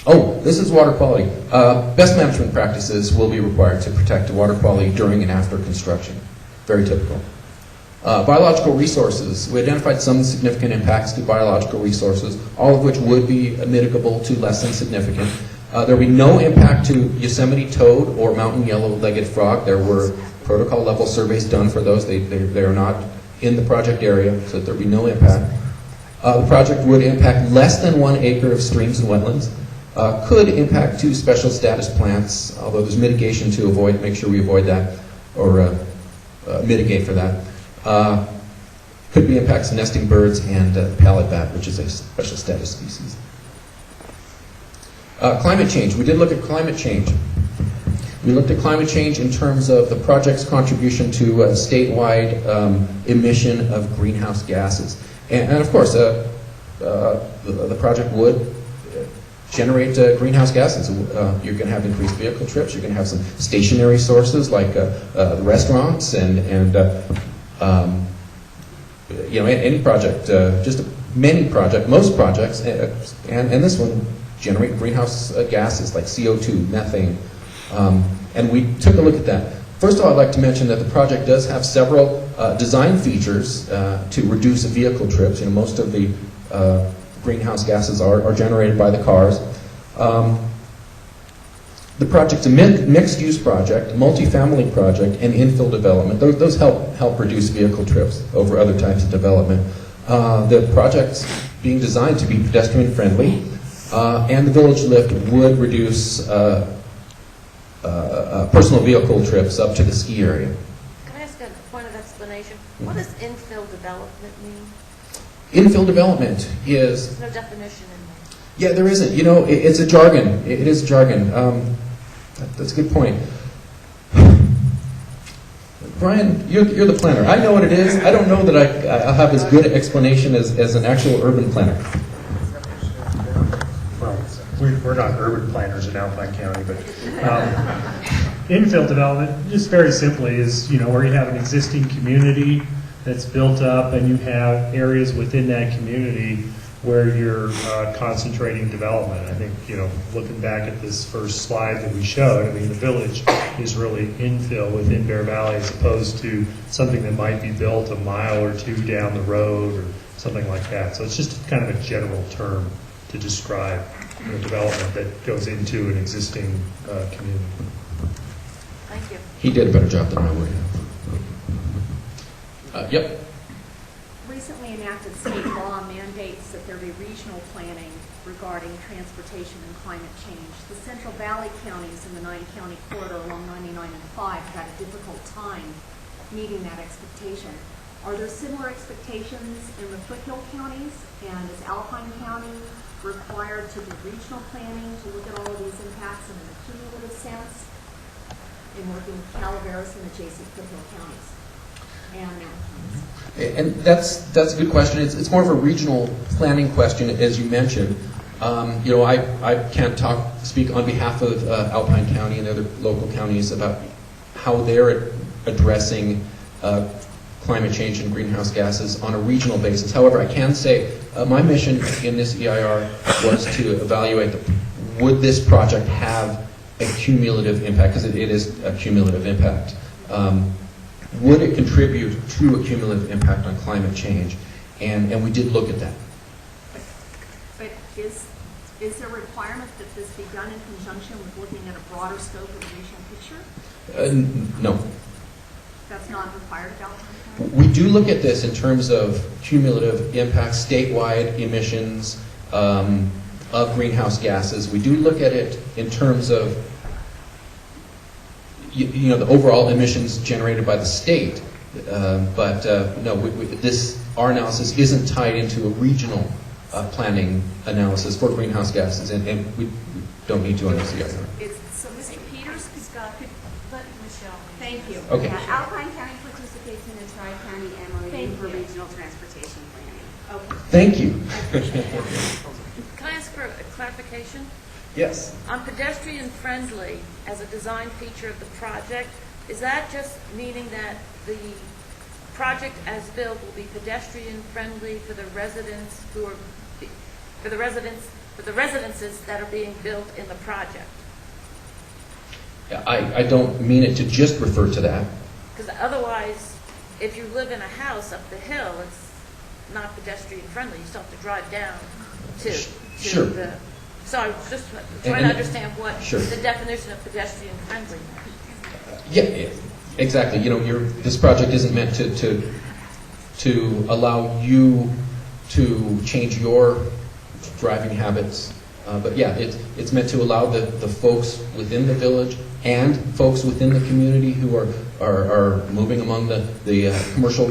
Oh, this is water quality. Best management practices will be required to protect the water quality during and after construction. Very typical. Biological resources. We identified some significant impacts to biological resources, all of which would be mitigable to less than significant. There will be no impact to Yosemite toad or mountain yellow-legged frog. There were protocol level surveys done for those. They are not in the project area, so there will be no impact. The project would impact less than 1 acre of streams and wetlands. Could impact 2 special status plants, although there's mitigation to make sure we avoid that or mitigate for that. Could be impacts to nesting birds and pallid bat, which is a special status species. Climate change. We did look at climate change. We looked at climate change in terms of the project's contribution to statewide emission of greenhouse gases. And of course, the project would generate greenhouse gases. You're going to have increased vehicle trips. You're going to have some stationary sources like the restaurants and any project. Most projects, and this one generate greenhouse gases like CO2, methane, and we took a look at that. First of all, I'd like to mention that the project does have several design features to reduce vehicle trips. Most of the greenhouse gases are generated by the cars. The project's a mixed-use project, multifamily project, and infill development. Those help reduce vehicle trips over other types of development. The project's being designed to be pedestrian-friendly, and the village lift would reduce personal vehicle trips up to the ski area. Can I ask a point of explanation? What does infill development mean? Infill development is... There's no definition in there. Yeah, there isn't. It's a jargon. It is jargon. That's a good point. Brian, you're the planner. I know what it is. I don't know that I'll have as good an explanation as an actual urban planner. Well, we're not urban planners in Alpine County, but infill development, just very simply, is where you have an existing community that's built up, and you have areas within that community where you're concentrating development. I think, looking back at this first slide that we showed, the village is really infill within Bear Valley as opposed to something that might be built a mile or 2 down the road or something like that. So it's just kind of a general term to describe development that goes into an existing community. Thank you. He did a better job than I would have. Yep. Recently enacted state law mandates that there be regional planning regarding transportation and climate change. The Central Valley counties in the 9-county corridor along 99 and 5 have had a difficult time meeting that expectation. Are there similar expectations in the foothill counties? And is Alpine County required to do regional planning to look at all of these impacts in an cumulative sense in working with Calaveras and adjacent foothill counties? And that's a good question. It's more of a regional planning question, as you mentioned. I can't speak on behalf of Alpine County and other local counties about how they're addressing climate change and greenhouse gases on a regional basis. However, I can say my mission in this EIR was to evaluate would this project have a cumulative impact, because it is a cumulative impact. Would it contribute to a cumulative impact on climate change? And we did look at that. But is there a requirement that this be done in conjunction with looking at a broader scope of the regional picture? No. That's not required of Alpine County? We do look at this in terms of cumulative impacts, statewide emissions of greenhouse gases. We do look at it in terms of the overall emissions generated by the state, but no, our analysis isn't tied into a regional planning analysis for greenhouse gases, and we don't need to on this yet. So Mr. Peters, could Let Michelle. thank you. Okay. Alpine County participates in the Tri-County MOU Thank for you. regional transportation planning. Okay. Thank you. Can I ask for a clarification? Yes. On pedestrian-friendly as a design feature of the project, is that just meaning that the project as built will be pedestrian-friendly for the residents for the residences that are being built in the project. I don't mean it to just refer to that. Because otherwise, if you live in a house up the hill, it's not pedestrian friendly. You still have to drive down to Sure. the. So I was just trying And- to understand what Sure. the definition of pedestrian friendly is. Yeah, exactly. You know, this project isn't meant to allow you to change your driving habits. But yeah, it's meant to allow the folks within the village and folks within the community who are moving among the commercial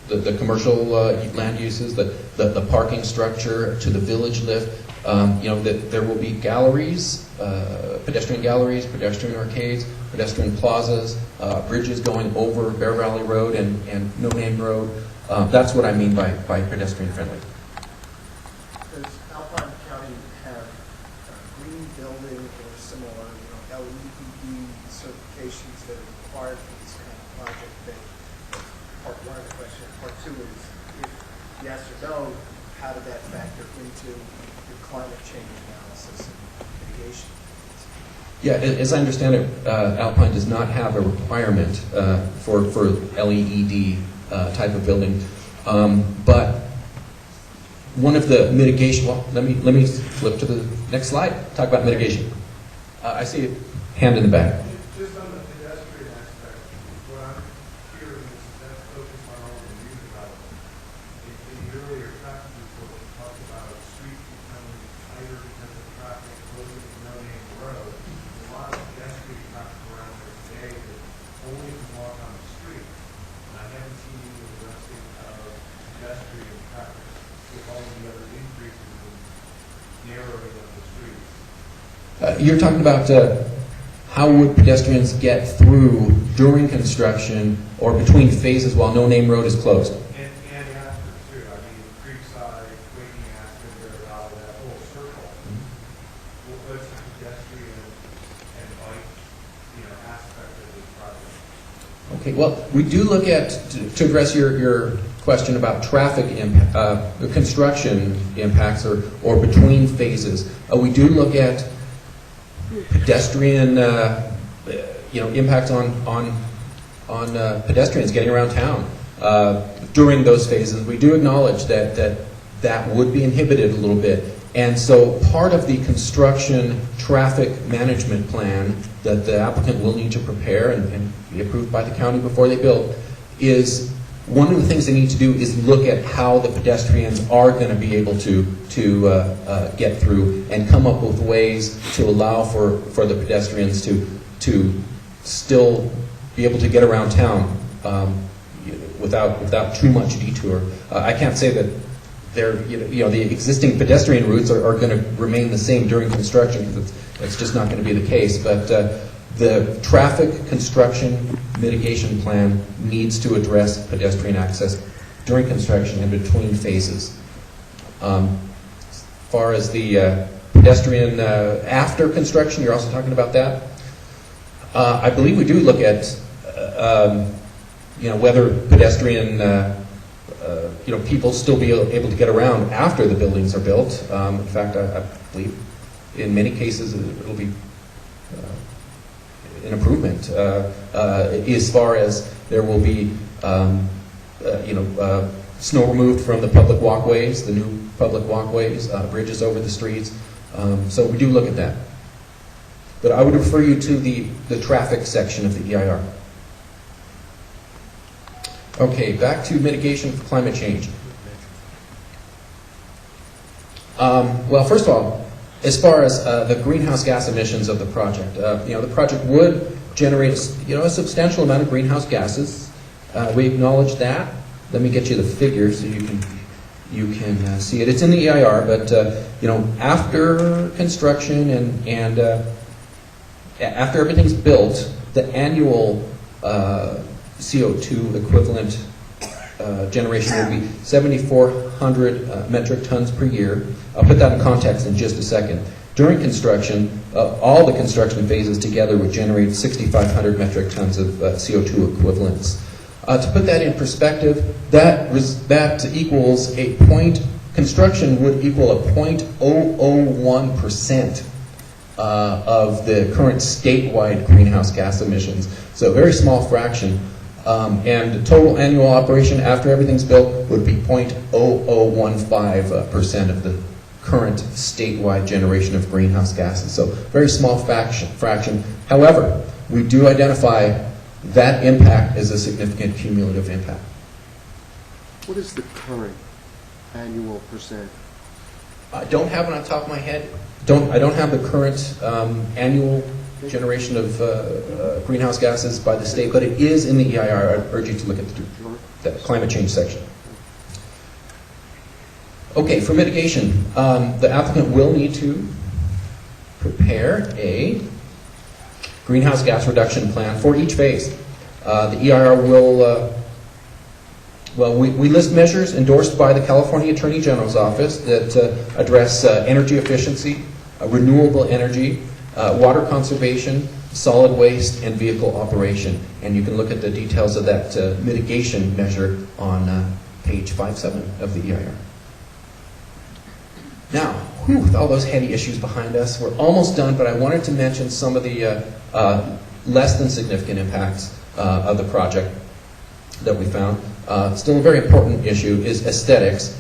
the commercial land uses, the parking structure to the village lift. You know, that there will be galleries, pedestrian arcades, pedestrian plazas, bridges going over Bear Valley Road and No Name Road. That's what I mean by pedestrian friendly. Does Alpine County have green building or similar, LEED certifications that are required for this kind of project? That's part one of the question. Part two is, if yes or no, how did that factor into your climate change analysis and mitigation? Yeah, as I understand it, Alpine does not have a requirement for LEED type of building, but one of the mitigation. Well, let me flip to the next slide. Talk about mitigation. I see a hand in the back. Just on the pedestrian aspect, what I'm hearing is that focus on all the new development. In the earlier traffic report, we talked about streets becoming tighter because of traffic closing to No Name Road. There's a lot of pedestrian traffic around there today that only can walk on the street. And I haven't seen any addressing of pedestrian traffic with all the other increases in narrowing of the streets. You're talking about how would pedestrians get through during construction or between phases while No Name Road is closed? And after too, I mean, Creekside, Waking Aspen, Bear Valley, that whole circle. What's the pedestrian and bike, aspect of this project? Okay, well, we do look at, to address your question about traffic construction impacts or between phases, we do look at pedestrian, impacts on pedestrians getting around town during those phases. We do acknowledge that would be inhibited a little bit. And so part of the construction traffic management plan that the applicant will need to prepare and be approved by the county before they build is one of the things they need to do is look at how the pedestrians are going to be able to get through and come up with ways to allow for the pedestrians to still be able to get around town without too much detour. I can't say that the existing pedestrian routes are going to remain the same during construction because it's just not going to be the case. But the traffic construction mitigation plan needs to address pedestrian access during construction and between phases. As far as the pedestrian after construction, you're also talking about that. I believe we do look at whether pedestrian people still be able to get around after the buildings are built. In fact, I believe in many cases it'll be an improvement as far as there will be snow removed from the public walkways, the new public walkways, bridges over the streets. So we do look at that. But I would refer you to the traffic section of the EIR. Okay, back to mitigation for climate change. Well, first of all, as far as the greenhouse gas emissions of the project, the project would generate a substantial amount of greenhouse gases. We acknowledge that. Let me get you the figure so you can see it. It's in the EIR, but after construction and after everything's built, the annual CO2 equivalent generation will be 7,400 metric tons per year. I'll put that in context in just a second. During construction, all the construction phases together would generate 6,500 metric tons of CO2 equivalents. To put that in perspective, that equals a construction would equal a 0.001% of the current statewide greenhouse gas emissions. So a very small fraction. And total annual operation after everything's built would be 0.0015% of the current statewide generation of greenhouse gases. So very small fraction. However, we do identify that impact as a significant cumulative impact. What is the current annual percent? I don't have it on top of my head. I don't have the current annual generation of greenhouse gases by the state, but it is in the EIR. I urge you to look at the climate change section. Okay, for mitigation, the applicant will need to prepare a greenhouse gas reduction plan for each phase. The EIR will, we list measures endorsed by the California Attorney General's office that address energy efficiency, renewable energy, water conservation, solid waste, and vehicle operation. And you can look at the details of that mitigation measure on page 5.7 of the EIR. Now, with all those heady issues behind us, we're almost done, but I wanted to mention some of the less than significant impacts of the project that we found. Still a very important issue is aesthetics.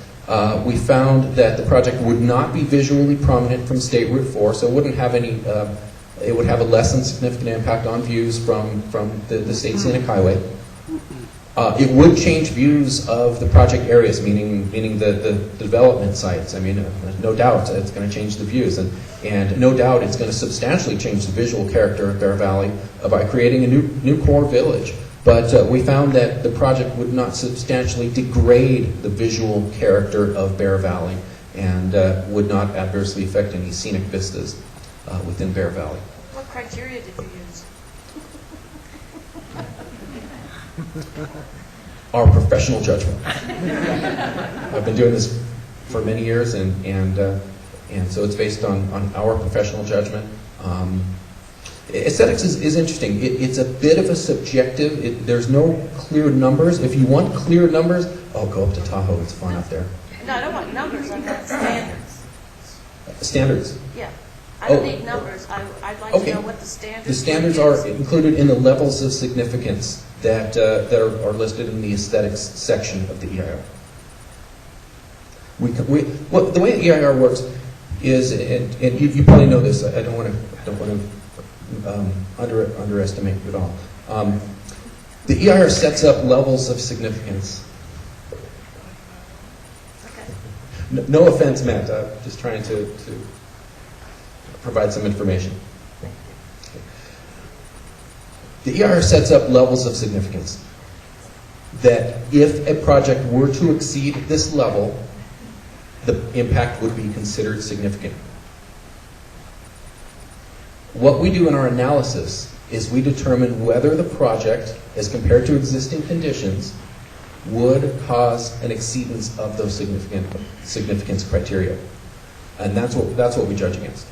We found that the project would not be visually prominent from State Route 4, so it wouldn't have any, it would have a less than significant impact on views from the State Scenic Highway. It would change views of the project areas, meaning the development sites. I mean, no doubt it's going to change the views, and no doubt it's going to substantially change the visual character of Bear Valley by creating a new core village. But we found that the project would not substantially degrade the visual character of Bear Valley and would not adversely affect any scenic vistas within Bear Valley. What criteria did you use? Our professional judgment. I've been doing this for many years, and so it's based on our professional judgment. Aesthetics is interesting. It's a bit of a subjective. There's no clear numbers. If you want clear numbers, go up to Tahoe. It's fun up there. No, I don't want numbers, I want standards. Standards. Yeah. I don't need numbers. I'd like to know what the standards are. The standards are included in the levels of significance that are listed in the aesthetics section of the EIR. The way the EIR works is, and you probably know this. I don't want to underestimate it at all. The EIR sets up levels of significance. Okay. No offense meant. I'm just trying to provide some information. The EIR sets up levels of significance that if a project were to exceed this level, the impact would be considered significant. What we do in our analysis is we determine whether the project, as compared to existing conditions, would cause an exceedance of those significance criteria. And that's what we judge against.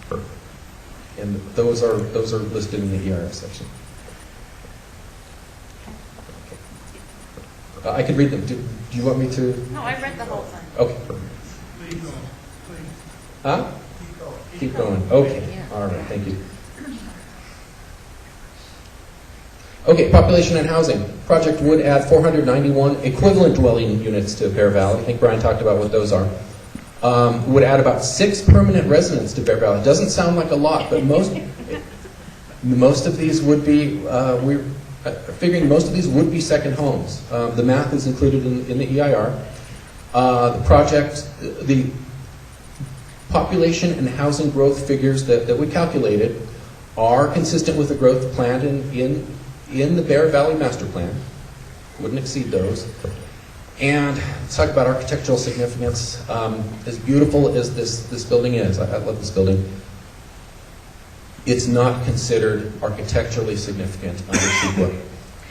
And those are listed in the EIR section. I could read them. Do you want me to? No, I read the whole thing. Okay. Please go, please. Huh? Keep going. Keep going. Okay. All right. Thank you. Okay, population and housing. Project would add 491 equivalent dwelling units to Bear Valley. I think Brian talked about what those are. Would add about 6 permanent residents to Bear Valley. Doesn't sound like a lot, but most of these would be, we're figuring most of these would be second homes. The math is included in the EIR. The project, the population and housing growth figures that we calculated are consistent with the growth planned in the Bear Valley Master Plan. Wouldn't exceed those. And let's talk about architectural significance. As beautiful as this building is, I love this building, it's not considered architecturally significant under CEQA.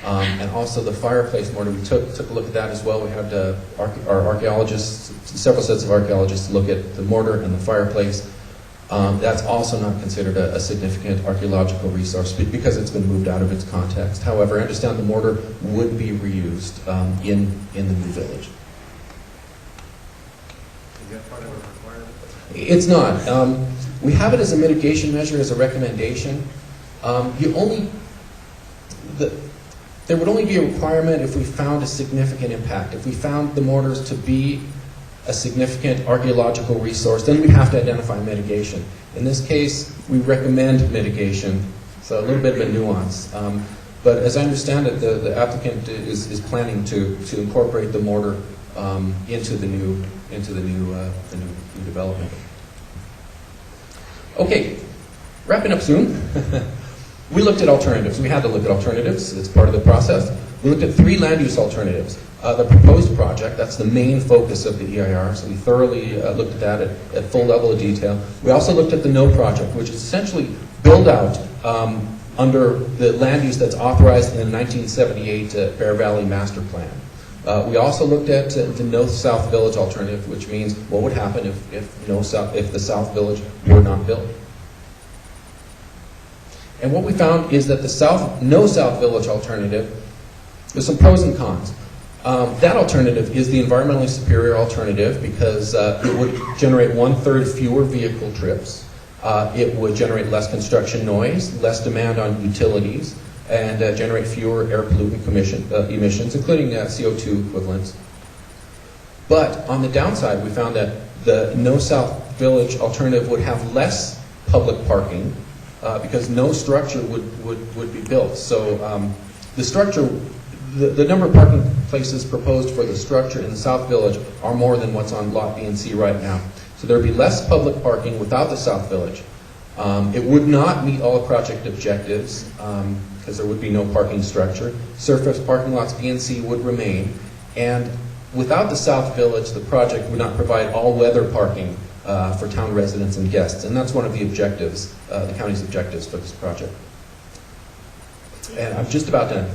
And also the fireplace mortar, we took a look at that as well. We had our archaeologists, several sets of archaeologists, look at the mortar and the fireplace. That's also not considered a significant archaeological resource because it's been moved out of its context. However, I understand the mortar would be reused in the new village. It's not. We have it as a mitigation measure, as a recommendation. There would only be a requirement if we found a significant impact. If we found the mortars to be a significant archaeological resource, then we have to identify mitigation. In this case, we recommend mitigation, so a little bit of a nuance. But as I understand it, the applicant is planning to incorporate the mortar into the new development. Okay, wrapping up soon. We looked at alternatives. We had to look at alternatives. It's part of the process. We looked at 3 land use alternatives. The proposed project, that's the main focus of the EIR, so we thoroughly looked at that at full level of detail. We also looked at the no project, which is essentially build out under the land use that's authorized in the 1978 Bear Valley Master Plan. We also looked at the North-South Village alternative, which means what would happen if the South Village were not built. And what we found is that the no South Village alternative, there's some pros and cons. That alternative is the environmentally superior alternative because it would generate 1/3 fewer vehicle trips. It would generate less construction noise, less demand on utilities, and generate fewer air pollutant emissions, including CO2 equivalents. But on the downside, we found that the no South Village alternative would have less public parking because no structure would be built. So the structure, the number of parking places proposed for the structure in the South Village are more than what's on Lot B and C right now. So there would be less public parking without the South Village. It would not meet all project objectives because there would be no parking structure. Surface parking lots B and C would remain. And without the South Village, the project would not provide all-weather parking for town residents and guests. And that's one of the objectives, the county's objectives for this project. And I'm just about done.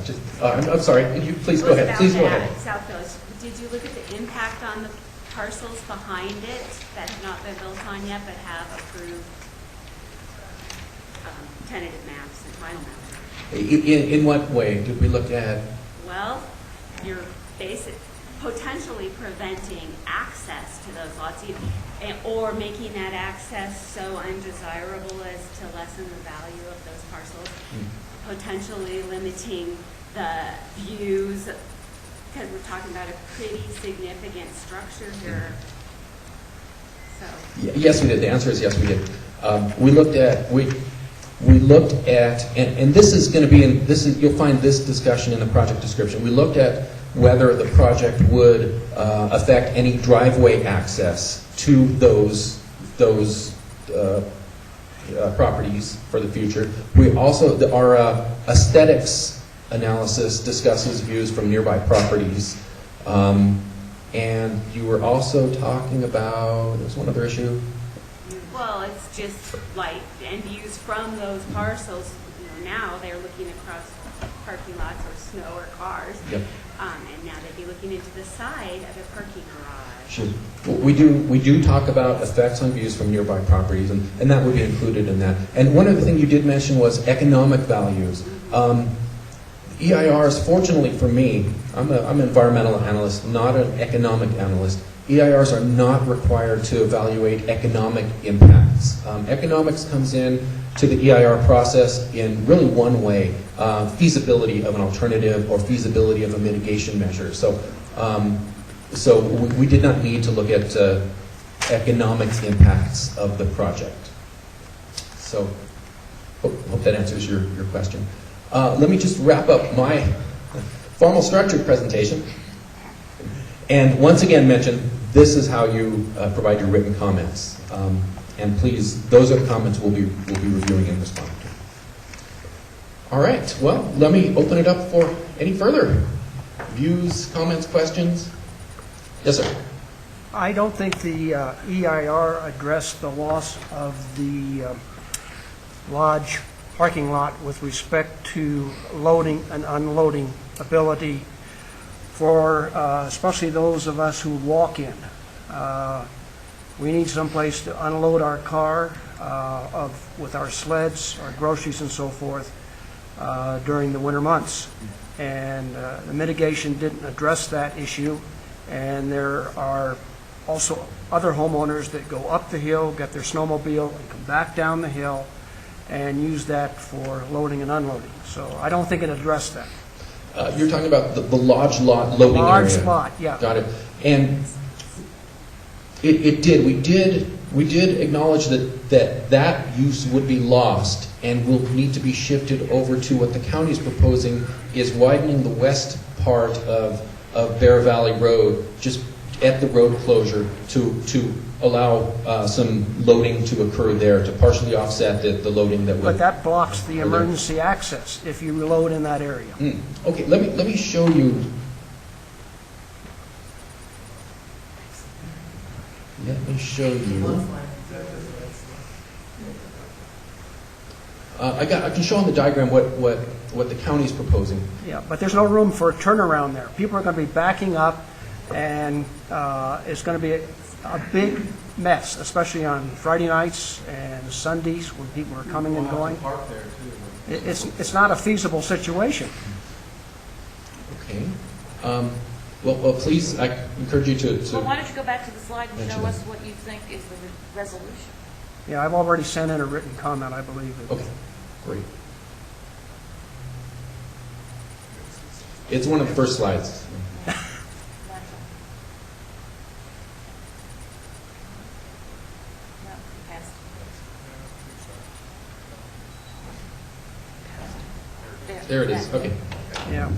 I'm sorry. Please go ahead. Please go ahead. South Village, did you look at the impact on the parcels behind it that have not been built on yet but have approved tentative maps and final maps? In what way did we look at? Well, you're potentially preventing access to those lots, or making that access so undesirable as to lessen the value of those parcels. Potentially limiting the views, because we're talking about a pretty significant structure here. So. Yes, we did. The answer is yes, we did. We looked at, and this is going to be you'll find this discussion in the project description. We looked at whether the project would affect any driveway access to those properties for the future. We also, our aesthetics analysis discusses views from nearby properties. And you were also talking about, there's one other issue. Well, it's just light and views from those parcels. Now they're looking across parking lots or snow or cars. Yep. And now they'd be looking into the side of a parking garage. Sure. We do talk about effects on views from nearby properties, and that would be included in that. And one of the things you did mention was economic values. EIRs, fortunately for me, I'm an environmental analyst, not an economic analyst. EIRs are not required to evaluate economic impacts. Economics comes in to the EIR process in really one way, feasibility of an alternative or feasibility of a mitigation measure. So we did not need to look at economic impacts of the project. So hope that answers your question. Let me just wrap up my formal structured presentation. And once again mention, this is how you provide your written comments. And please, those are the comments we'll be reviewing and responding to. All right, well, let me open it up for any further views, comments, questions. Yes, sir. I don't think the EIR addressed the loss of the lodge parking lot with respect to loading and unloading ability for especially those of us who walk in. We need some place to unload our car with our sleds, our groceries and so forth during the winter months. And the mitigation didn't address that issue, and there are also other homeowners that go up the hill, get their snowmobile, and come back down the hill and use that for loading and unloading. So I don't think it addressed that. You're talking about the lodge lot loading area? Large lot, yeah. Got it. And it did. We did acknowledge that use would be lost and will need to be shifted over to what the county is proposing, is widening the west part of Bear Valley Road, just at the road closure, to allow some loading to occur there, to partially offset the loading that would... But that blocks the emergency access if you load in that area. Okay, let me show you. Let me show you. I can show on the diagram what the county's proposing. Yeah, but there's no room for a turnaround there. People are going to be backing up, and it's going to be a big mess, especially on Friday nights and Sundays when people are coming and going. It's not a feasible situation. Okay. Well, please, I encourage you to... Well, why don't you go back to the slide and show us what you think is the resolution? Yeah, I've already sent in a written comment, I believe. Okay, great. It's one of the first slides. There it is. Okay. Yeah.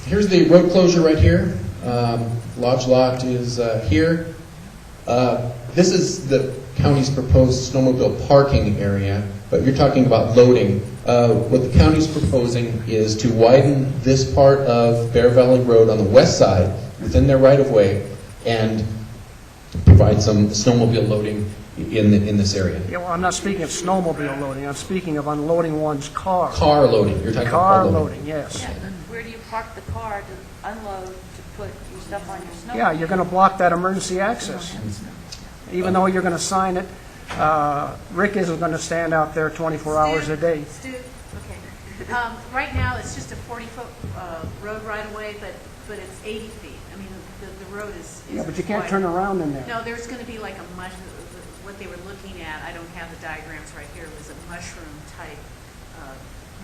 Here's the road closure right here. Lodge lot is here. This is the county's proposed snowmobile parking area, but you're talking about loading. What the county's proposing is to widen this part of Bear Valley Road on the west side within their right-of-way and provide some snowmobile loading in this area. Yeah, well, I'm not speaking of snowmobile loading. I'm speaking of unloading one's car. Car loading. You're talking about car loading, yes. Yeah, where do you park the car to unload, to put your stuff on your snowmobile? Yeah, you're going to block that emergency access. Even though you're going to sign it, Rick isn't going to stand out there 24 hours a day. Stu, okay. Right now, it's just a 40-foot road right-of-way, but it's 80 feet. I mean, the road is Yeah, but you can't wide. turn around in there. No, there's going to be like a what they were looking at, I don't have the diagrams right here, was a mushroom-type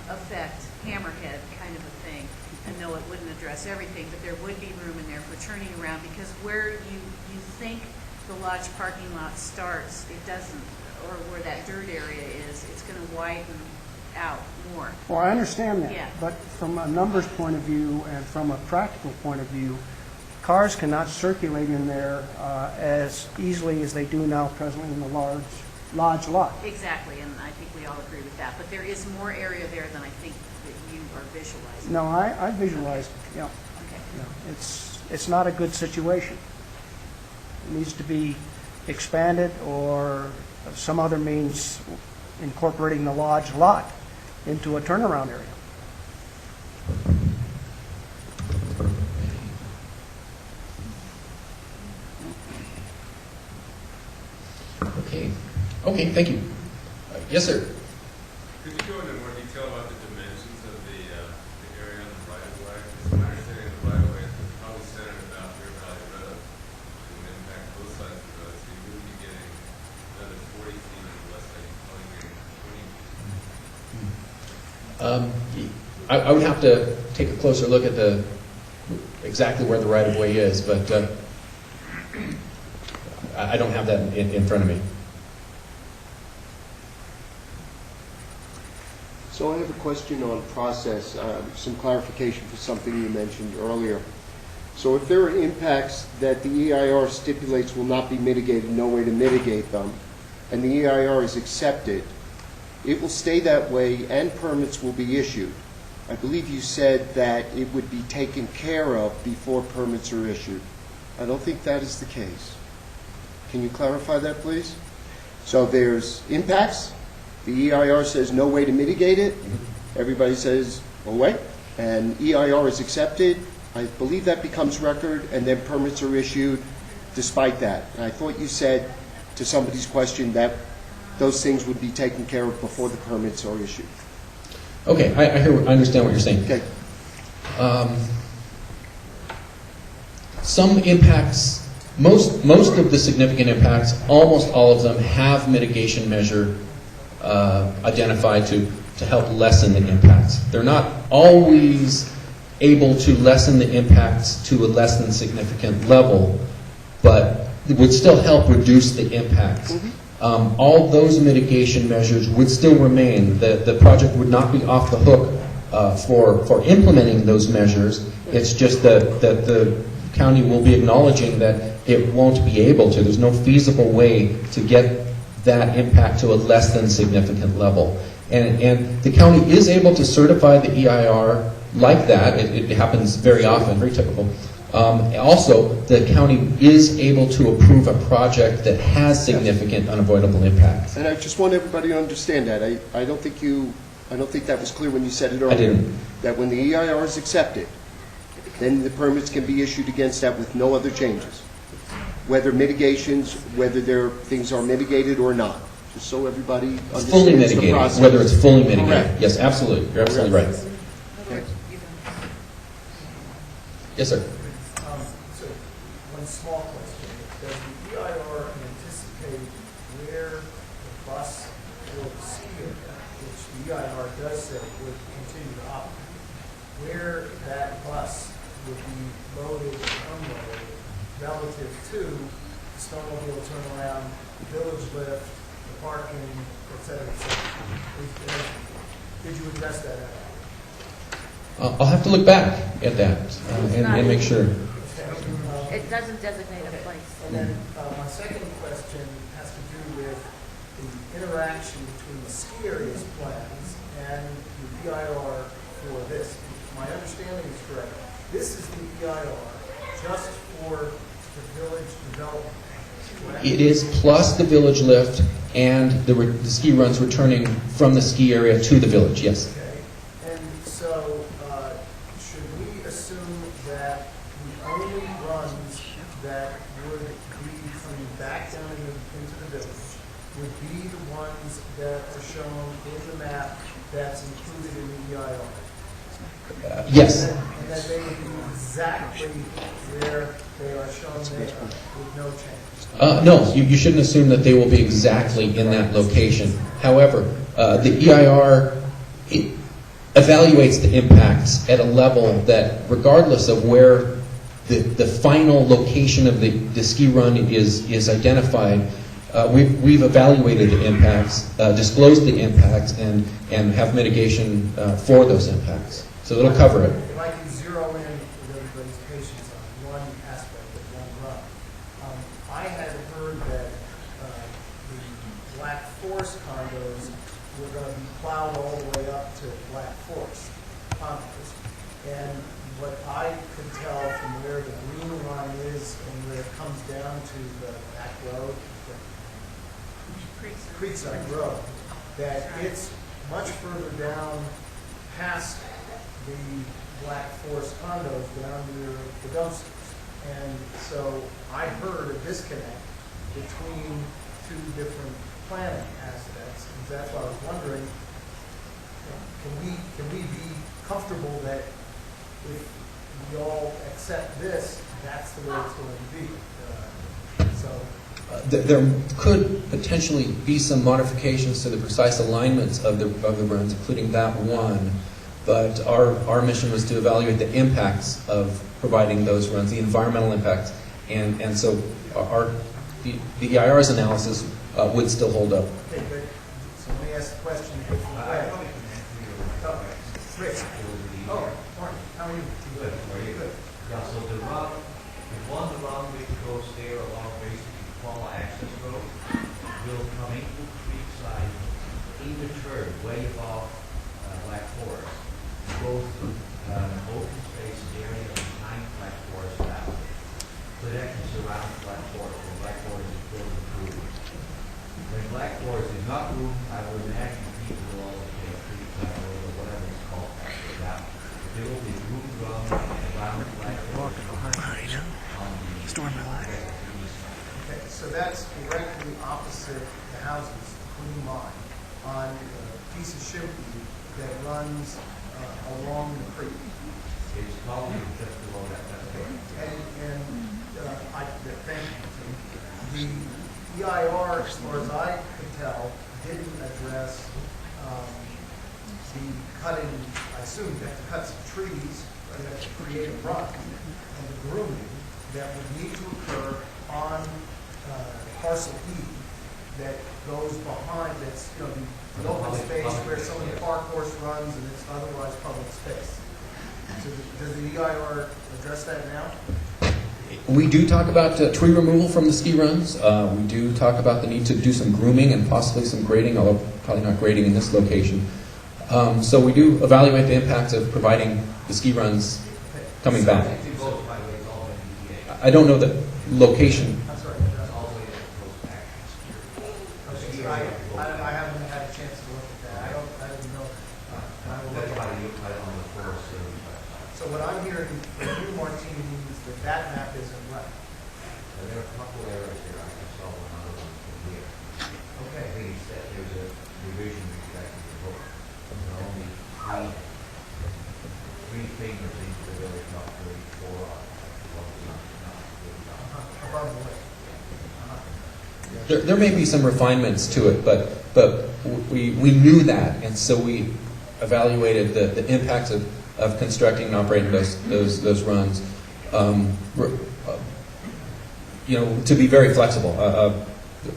effect, hammerhead kind of a thing. And no, it wouldn't address everything, but there would be room in there for turning around, because where you think the lodge parking lot starts, it doesn't, or where that dirt area is, it's going to widen out more. Well, I understand that. Yeah. But from a numbers point of view and from a practical point of view, cars cannot circulate in there as easily as they do now presently in the lodge lot. Exactly, and I think we all agree with that. But there is more area there than I think that you are visualizing. No, I visualized, yeah. Okay. Yeah. It's not a good situation. It needs to be expanded or some other means incorporating the lodge lot into a turnaround area. Okay, thank you. Yes, sir. Could you go into more detail about the dimensions of the area on the right-of-way? Because my understanding of the right-of-way is it's probably centered about Bear Valley Road. It would impact both sides of the road, so you wouldn't be getting another 40 feet unless they probably getting 20 feet. I would have to take a closer look at exactly where the right-of-way is, but I don't have that in front of me. So I have a question on process, some clarification for something you mentioned earlier. So if there are impacts that the EIR stipulates will not be mitigated, no way to mitigate them, and the EIR is accepted, it will stay that way and permits will be issued. I believe you said that it would be taken care of before permits are issued. I don't think that is the case. Can you clarify that, please? So there's impacts. The EIR says no way to mitigate it. Everybody says, oh wait, and EIR is accepted. I believe that becomes record, and then permits are issued despite that. And I thought you said to somebody's question that those things would be taken care of before the permits are issued. Okay, I understand what you're saying. Okay. Some impacts, most of the significant impacts, almost all of them have mitigation measure identified to help lessen the impacts. They're not always able to lessen the impacts to a less than significant level, but it would still help reduce the impacts. All those mitigation measures would still remain. The project would not be off the hook for implementing those measures. It's just that the county will be acknowledging that it won't be able to. There's no feasible way to get that impact to a less than significant level. And the county is able to certify the EIR like that. It happens very often, very typical. Also, the county is able to approve a project that has significant unavoidable impacts. And I just want everybody to understand that. I don't think that was clear when you said it earlier. I didn't. That when the EIR is accepted, then the permits can be issued against that with no other changes. Whether mitigations, whether things are mitigated or not. Just so everybody understands Fully the mitigated, process. whether it's fully mitigated. Correct. Yes, absolutely. You're absolutely right. Okay. Yes, sir. So, one small question. Does the EIR anticipate where the bus will ski area, which the EIR does say would continue to operate, where that bus would be loaded and unloaded relative to the snowmobile turnaround, the village lift, the parking, et cetera, et cetera? Did you address that at all? I'll have to look back at that and make sure. It doesn't designate a place. And then my second question has to do with the interaction between the ski areas plans and the EIR for this. If my understanding is correct, this is the EIR just for the village development. Correct? It is plus the village lift and the ski runs returning from the ski area to the village, yes. Okay. And so should we assume that the only runs that would be coming back down into the village would be the ones that are shown in the map that's included in the EIR? Yes. And that they would be exactly where they are shown there with no change? No, you shouldn't assume that they will be exactly in that location. However, the EIR evaluates the impacts at a level that, regardless of where the final location of the ski run is identified, we've evaluated the impacts, disclosed the impacts, and have mitigation for those impacts. So it'll cover it. If I can zero in with everybody's patience on one aspect of one run. I had heard that the Black Forest condos were going to be plowed all the way up to Black Forest condos. And what I could tell from where the green line is and where it comes down to the back road, Creekside Road, that it's much further down past the Black Forest condos down near the dumpsters. And so I heard a disconnect between two different planning aspects. And that's why I was wondering, can we be comfortable that if we all accept this, that's the way it's going to be? There could potentially be some modifications to the precise alignments of the runs, including that one. But our mission was to evaluate the impacts of providing those runs, the environmental impacts, and so the EIR's analysis would still hold up. Okay, good. So let me ask the question. Rich. Oh, Martin, how are you? Good. Very good. Yeah, so the one run which goes there along basically former access road will come into Creekside in the turn way above Black Forest. Go through open space area behind Black Forest now. So it actually surrounds Black Forest, and Black Forest is built improved. When Black Forest is not moved, I would imagine people will all take Creekside Road or whatever it's called after that. There will be room run around Black Forest. Okay, so that's directly opposite the houses, including mine, on a piece of Shimpy that runs along the creek. is probably just below that. That's correct. Thank you. The EIR, as far as I could tell, didn't address the cutting, I assume you have to cut some trees, or you have to create a run, and the grooming that would need to occur on parcel E that goes behind, that's, the open space where some of the park horse runs and it's otherwise public space. So does the EIR address that now? We do talk about tree removal from the ski runs. We do talk about the need to do some grooming and possibly some grading, although probably not grading in this location. So we do evaluate the impacts of providing the ski runs coming back. I don't know the location. I'm sorry. I haven't had a chance to look at that. I don't know. I will look at it. So what I'm hearing from you, Martine, means that map isn't right. There are a couple areas here. I can solve another one from here. Okay. I think it's that there's a revision respect to the book. There are only three fingers into the village, not 34 Above the lake. There may be some refinements to it, but we knew that, and so we evaluated the impacts of constructing and operating those runs. To be very flexible.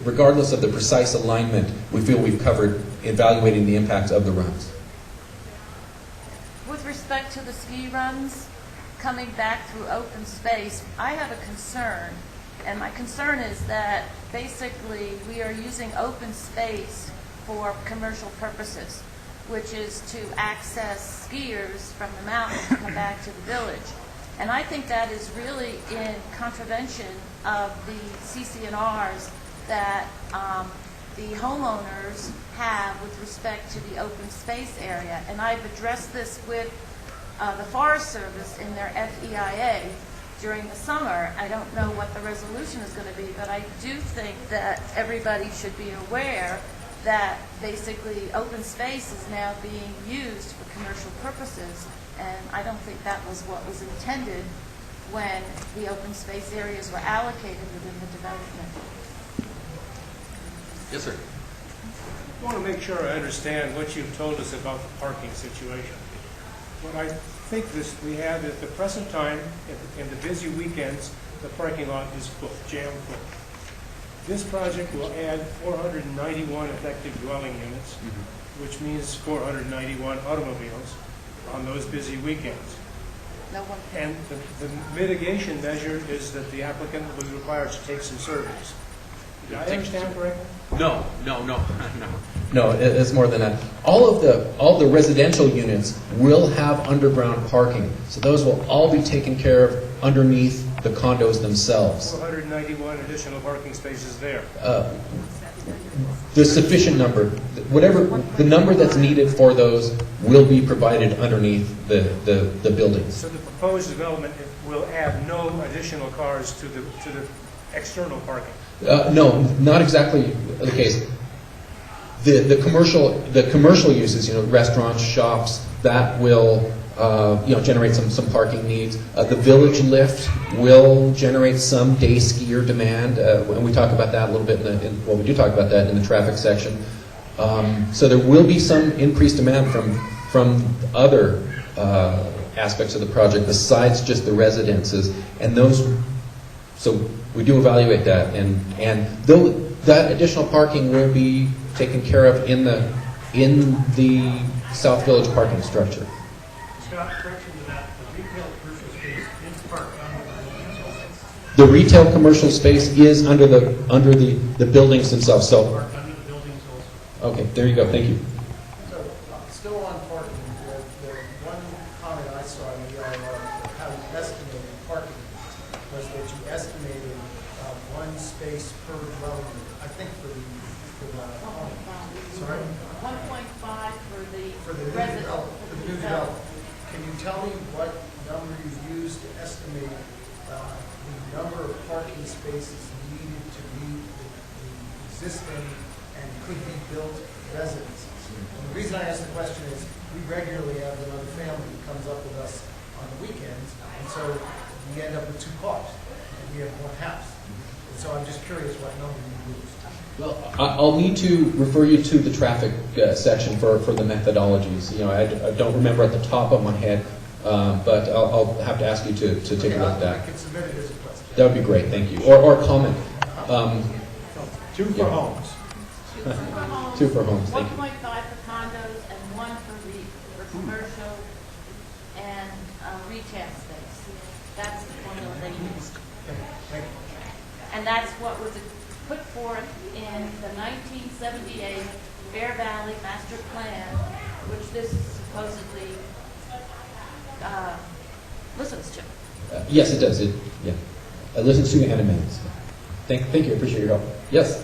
Regardless of the precise alignment, we feel we've covered evaluating the impacts of the runs. With respect to the ski runs, coming back through open space, I have a concern. And my concern is that basically we are using open space for commercial purposes, which is to access skiers from the mountain to come back to the village. And I think that is really in contravention of the CC&Rs that the homeowners have with respect to the open space area. And I've addressed this with the Forest Service in their FEIA during the summer. I don't know what the resolution is going to be, but I do think that everybody should be aware that basically open space is now being used for commercial purposes, and I don't think that was what was intended when the open space areas were allocated within the development. Yes, sir. I want to make sure I understand what you've told us about the parking situation. What I think we have at the present time, in the busy weekends, the parking lot is full, jam full. This project will add 491 effective dwelling units, which means 491 automobiles on those busy weekends. No one. And the mitigation measure is that the applicant will be required to take some surveys. Did I understand correctly? No. No, it's more than that. All the residential units will have underground parking, so those will all be taken care of underneath the condos themselves. 491 additional parking spaces there. The sufficient number, whatever the number that's needed for those, will be provided underneath the buildings. So the proposed development will add no additional cars to the external parking. No, not exactly the case. The commercial uses, restaurants, shops, that will generate some parking needs. The village lift will generate some day skier demand, and we talk about that a little bit we do talk about that in the traffic section. So there will be some increased demand from other aspects of the project besides just the residences, and those. So we do evaluate that, and though that additional parking will be taken care of in the South Village parking structure. Scott, correction to that, the retail commercial space is parked under the retail space. The retail commercial space is under the buildings themselves. So Parked under the buildings also. okay, there you go. Thank you. So, still on parking, the one comment I saw in the EIR, how you estimated parking, was that you estimated one space per dwelling unit, I think for the sorry? 1.5 For the new development. Can you tell me what number you used to estimate the number of parking spaces needed to meet the existing and could be built residences? And the reason I ask the question is we regularly have another family who comes up with us on the weekend so we end up with two cars, and we have one house. And so I'm just curious what number you used. Well, I'll need to refer you to the traffic section for the methodologies. You know, I don't remember at the top of my head, but I'll have to ask you to take a look at I that. can submit it as a question. That would be great, thank you. Or comment. Two for Yeah. homes. Two for homes, thank you. 1.5 for condos and 1 for commercial and retail space. That's the formula they used. Thank you. And that's what was put forth in the 1978 Bear Valley Master Plan, which this supposedly listens to. Yes, it does. Yeah. It listens to and amends. Thank you. I appreciate your help. Yes.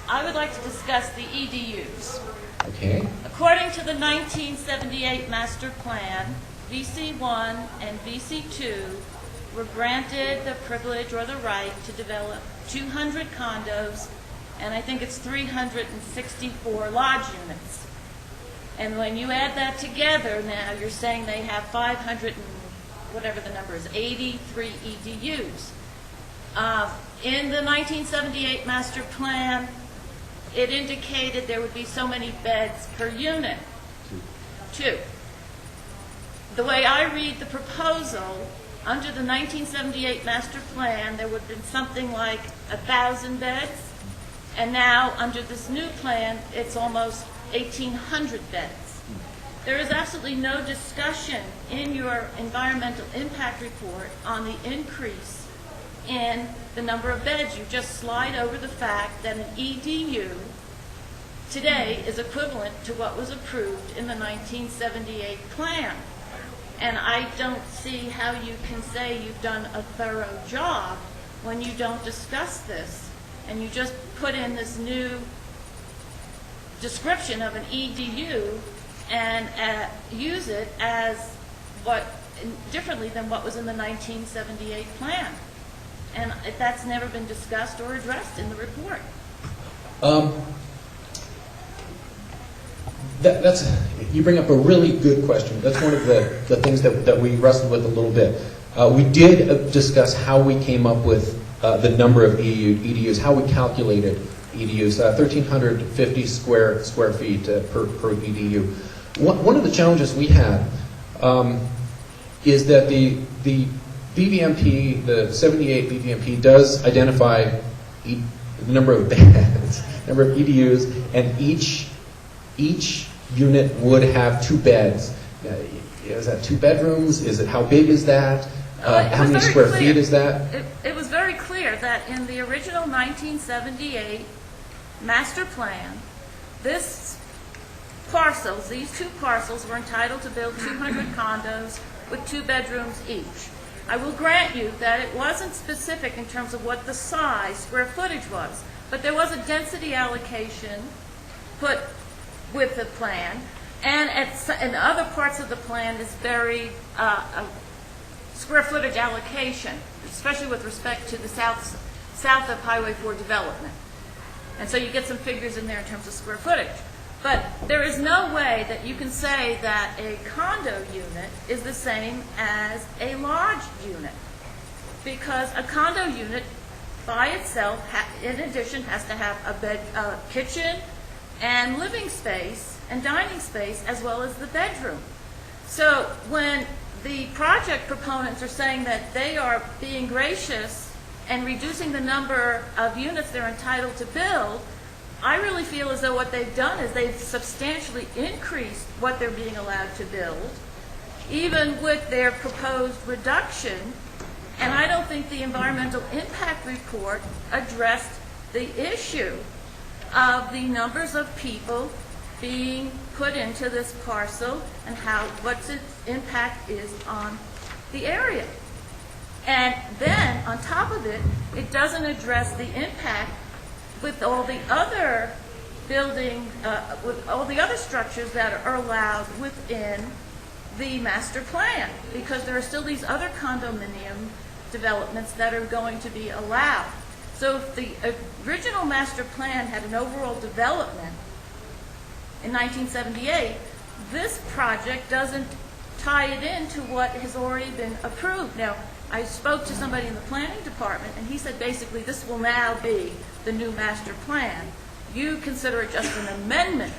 I would like to discuss the EDUs. Okay. According to the 1978 Master Plan, VC1 and VC2 were granted the privilege or the right to develop 200 condos, and I think it's 364 lodge units. And when you add that together, now you're saying they have 500 and whatever the number is, 83 EDUs. In the 1978 Master Plan, it indicated there would be so many beds per unit. Two. The way I read the proposal, under the 1978 Master Plan, there would have been something like 1,000 beds, and now under this new plan, it's almost 1,800 beds. There is absolutely no discussion in your environmental impact report on the increase in the number of beds. You just slide over the fact that an EDU today is equivalent to what was approved in the 1978 plan. And I don't see how you can say you've done a thorough job when you don't discuss this and you just put in this new description of an EDU and use it as differently than what was in the 1978 plan. And that's never been discussed or addressed in the report. You bring up a really good question. That's one of the things that we wrestled with a little bit. We did discuss how we came up with the number of EDUs, how we calculated EDUs, 1,350 square feet per EDU. One of the challenges we had is that the BVMP, the 78 BVMP, does identify the number of beds, number of EDUs, and each unit would have 2 beds. Is that 2 bedrooms? Is it, how big is that? How many square feet is that? It was very clear that in the original 1978 master plan, these 2 parcels were entitled to build 200 condos with 2 bedrooms each. I will grant you that it wasn't specific in terms of what the size, square footage was, but there was a density allocation put with the plan, and in other parts of the plan is very square footage allocation, especially with respect to the south of Highway 4 development. And so you get some figures in there in terms of square footage. But there is no way that you can say that a condo unit is the same as a lodge unit, because a condo unit by itself, in addition, has to have a kitchen and living space and dining space, as well as the bedroom. So when the project proponents are saying that they are being gracious and reducing the number of units they're entitled to build, I really feel as though what they've done is they've substantially increased what they're being allowed to build, even with their proposed reduction. And I don't think the environmental impact report addressed the issue of the numbers of people being put into this parcel and what its impact is on the area. And then, on top of it, it doesn't address the impact with all the other with all the other structures that are allowed within the master plan, because there are still these other condominium developments that are going to be allowed. So if the original master plan had an overall development in 1978, this project doesn't tie it into what has already been approved. Now, I spoke to somebody in the planning department, and he said basically this will now be the new master plan. You consider it just an amendment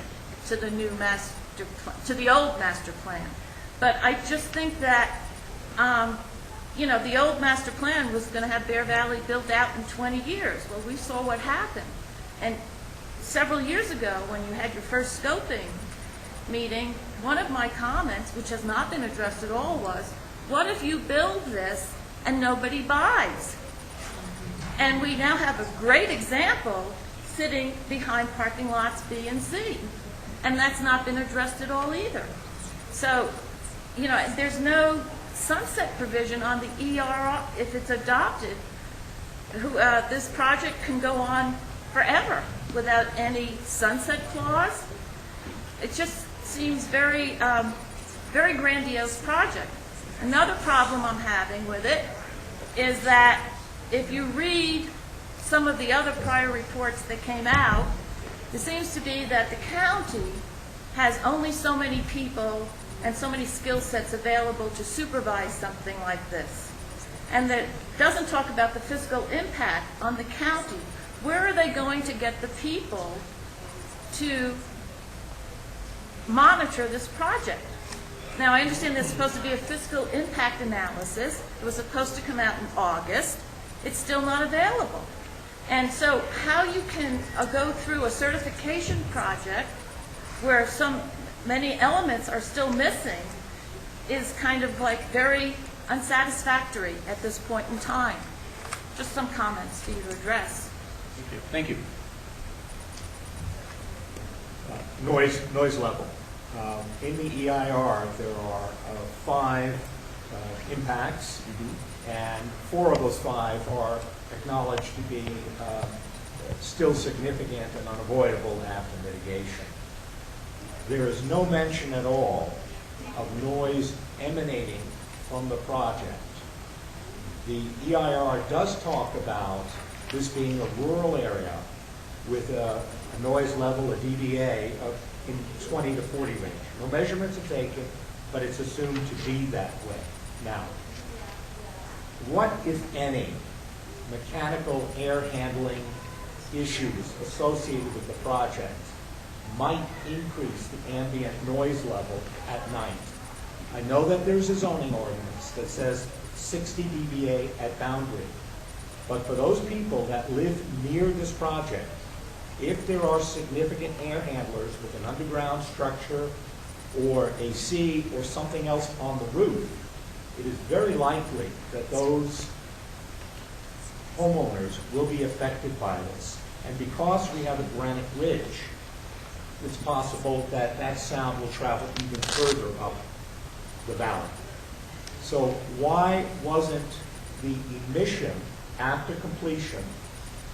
to the new to the old master plan. But I just think that, the old master plan was going to have Bear Valley built out in 20 years. Well, we saw what happened. And several years ago, when you had your first scoping meeting, one of my comments, which has not been addressed at all, was, what if you build this and nobody buys? And we now have a great example sitting behind parking lots B and C. And that's not been addressed at all either. So, there's no sunset provision on the EIR. If it's adopted, this project can go on forever without any sunset clause. It just seems very, very grandiose project. Another problem I'm having with it is that if you read some of the other prior reports that came out, it seems to be that the county has only so many people and so many skill sets available to supervise something like this. And that doesn't talk about the fiscal impact on the county. Where are they going to get the people to monitor this project? Now, I understand there's supposed to be a fiscal impact analysis. It was supposed to come out in August. It's still not available. And so how you can go through a certification project where many elements are still missing is kind of like very unsatisfactory at this point in time. Just some comments for you to address. Thank you. Noise level. In the EIR, there are 5 impacts, and 4 of those 5 are acknowledged to be still significant and unavoidable after mitigation. There is no mention at all of noise emanating from the project. The EIR does talk about this being a rural area with a noise level, a dBA, of in 20 to 40 range. No measurements are taken, but it's assumed to be that way. Now, what, if any, mechanical air handling issues associated with the project might increase the ambient noise level at night? I know that there's a zoning ordinance that says 60 dBA at boundary, but for those people that live near this project, if there are significant air handlers with an underground structure or AC or something else on the roof, it is very likely that those homeowners will be affected by this. And because we have a granite ridge, it's possible that that sound will travel even further up the valley. So why wasn't the emission after completion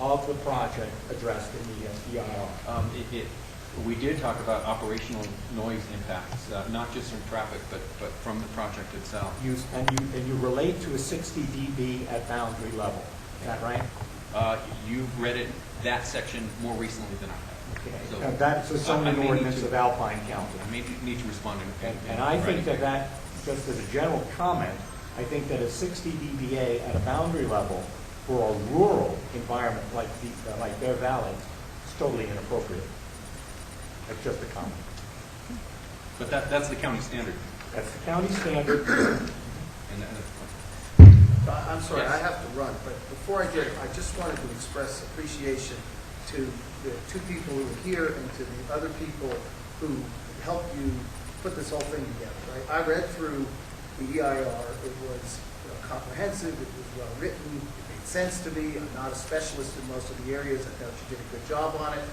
of the project addressed in the EIR? We did talk about operational noise impacts, not just from traffic, but from the project itself. And you relate to a 60 dB at boundary level. Is that right? You've read it, that section, more recently than I have. Okay. That's a zoning ordinance of Alpine County. I may need to respond to it. And I think that, just as a general comment, I think that a 60 dBA at a boundary level for a rural environment like Bear Valley is totally inappropriate. That's just a comment. But that's the county standard. That's the county standard. I'm sorry, Yes. I have to run, but before I I just wanted to express appreciation to the 2 people who are here and to the other people who helped you put this whole thing together. Right? I read through the EIR. It was comprehensive. It was well written. It made sense to me. I'm not a specialist in most of the areas. I thought you did a good job on it.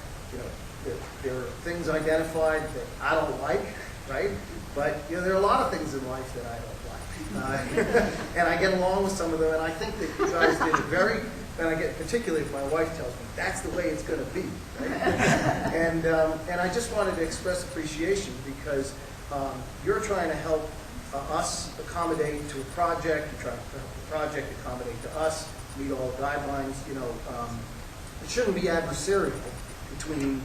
There are things identified that I don't like, right? But there are a lot of things in life that I don't like. And I get along with some of them, and I think that you guys did it and I get, particularly if my wife tells me, that's the way it's going to be. Right? And I just wanted to express appreciation because you're trying to help us accommodate to a project, you're trying to help the project accommodate to us, meet all the guidelines. It shouldn't be adversarial between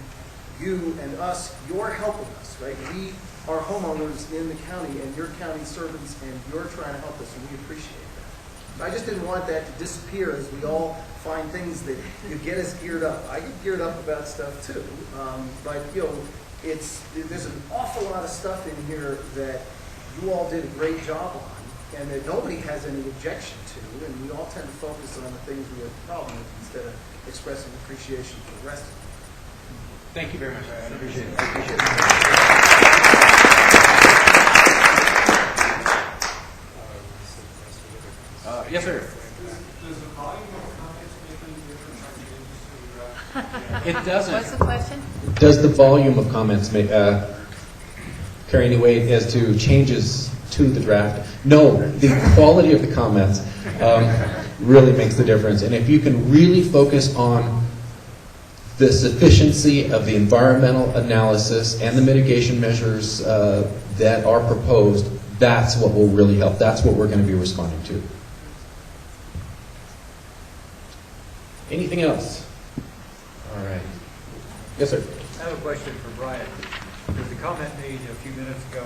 you and us, you're helping us, right? We are homeowners in the county, and you're county servants, and you're trying to help us, and we appreciate that. So I just didn't want that to disappear as we all find things that you get us geared up. I get geared up about stuff too, but you know, there's an awful lot of stuff in here that you all did a great job on, and that nobody has any objection to, and we all tend to focus on the things we have a problem with instead of expressing appreciation for the rest of it. Thank you very much. I appreciate it. Yes, sir. Does the volume of comments make any difference? It doesn't. What's the question? Does the volume of comments carry any weight as to changes to the draft? No, the quality of the comments really makes the difference. And if you can really focus on the sufficiency of the environmental analysis and the mitigation measures that are proposed, that's what will really help. That's what we're going to be responding to. Anything else? All right. Yes, sir. I have a question for Brian. There's a comment made a few minutes ago,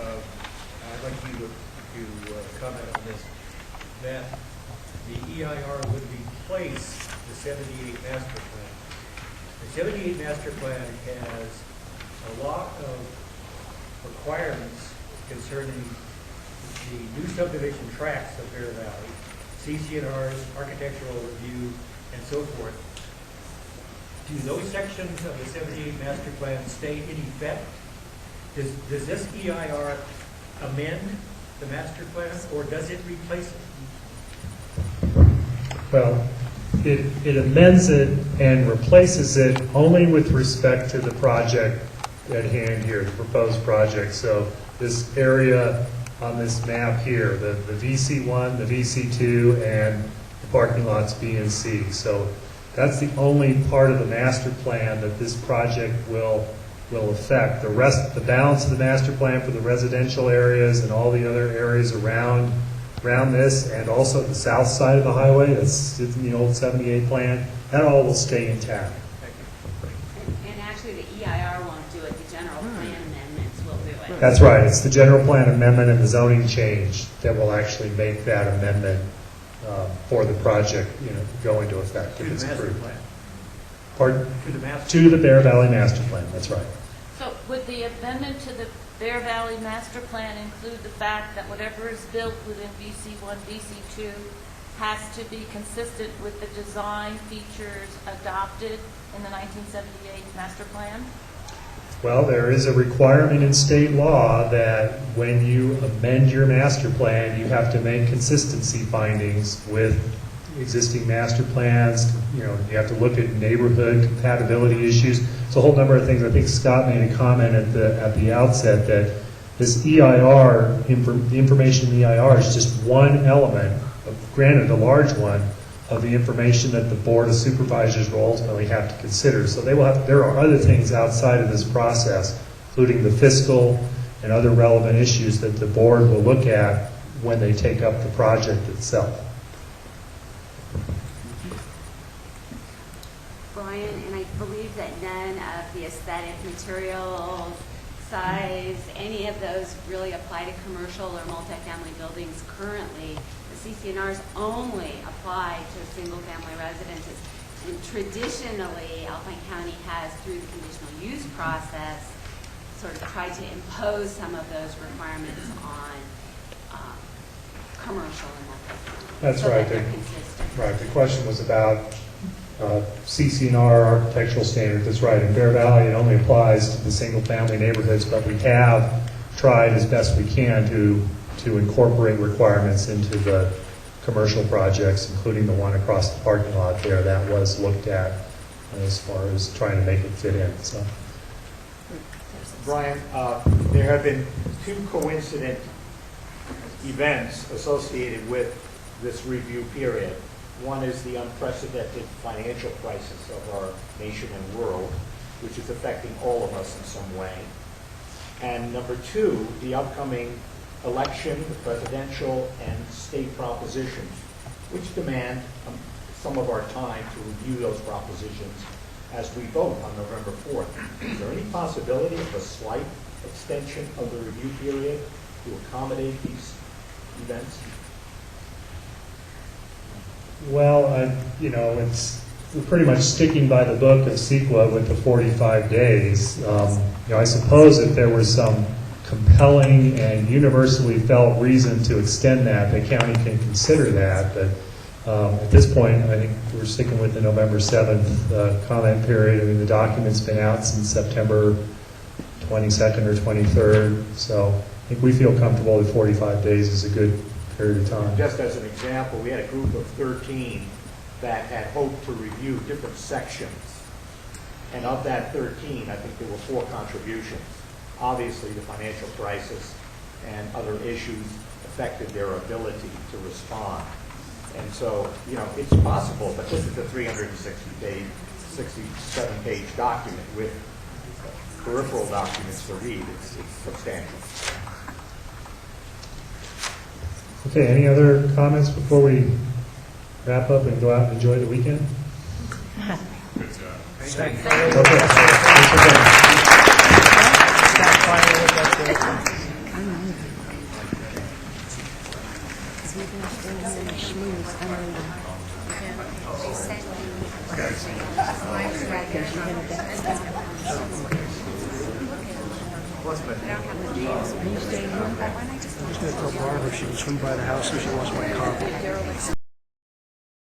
I'd like you to comment on this, that the EIR would replace the 78 master plan. The 78 master plan has a lot of requirements concerning the new subdivision tracts of Bear Valley, CC&Rs, architectural review, and so forth. Do those sections of the 78 master plan stay in effect? Does this EIR amend the master plan, or does it replace it? Well, it amends it and replaces it only with respect to the project at hand here, the proposed project. So this area on this map here, the VC1, the VC2, and the parking lots B and C. So that's the only part of the master plan that this project will affect. The rest, the balance of the master plan for the residential areas and all the other areas around this, and also the south side of the highway, that's in the old 78 plan, that all will stay intact. And actually, the EIR won't do it, the general plan amendments will do it. That's right. It's the general plan amendment and the zoning change that will actually make that amendment for the project, go into effect To if the it's master approved. plan? Pardon? To the master? To the Bear Valley Master Plan. That's right. So would the amendment to the Bear Valley Master Plan include the fact that whatever is built within VC1, VC2 has to be consistent with the design features adopted in the 1978 Master Plan? Well, there is a requirement in state law that when you amend your master plan, you have to make consistency findings with existing master plans. You have to look at neighborhood compatibility issues. It's a whole number of things. I think Scott made a comment at the outset that this EIR, the information in the EIR is just one element, granted a large one, of the information that the Board of Supervisors will ultimately have to consider. So there are other things outside of this process, including the fiscal and other relevant issues that the board will look at when they take up the project itself. Brian, and I believe that none of the aesthetic materials, size, any of those really apply to commercial or multifamily buildings currently. The CC&Rs only apply to single-family residences. And traditionally, Alpine County has, through the conditional use process, sort of tried to impose some of those requirements on commercial and multifamily. That's so right. That they're consistent. Right. The question was about CC&R architectural standards. That's right. In Bear Valley, it only applies to the single-family neighborhoods, but we have tried as best we can to incorporate requirements into the commercial projects, including the one across the parking lot there. That was looked at as far as trying to make it fit in. So, Brian, there have been two coincident events associated with this review period. One is the unprecedented financial crisis of our nation and world, which is affecting all of us in some way. And number two, the upcoming election, the presidential and state propositions, which demand some of our time to review those propositions as we vote on November 4th. Is there any possibility of a slight extension of the review period to accommodate these events? Well, we're pretty much sticking by the book of CEQA with the 45 days. I suppose if there was some compelling and universally felt reason to extend that, the county can consider that. But at this point, I think we're sticking with the November 7th comment period. I mean, the document's been out since September 22nd or 23rd, so I think we feel comfortable that 45 days is a good period of time. Just as an example, we had a group of 13 that had hoped to review different sections. And of that 13, I think there were 4 contributions. Obviously, the financial crisis and other issues affected their ability to respond. And so, it's possible, but this is a 67-page document with peripheral documents to read. It's substantial. Okay, any other comments before we wrap up and go out and enjoy the weekend? Thank you. Okay. Thanks again. I'm just going to tell Barbara she can swing by the house if she wants my coffee.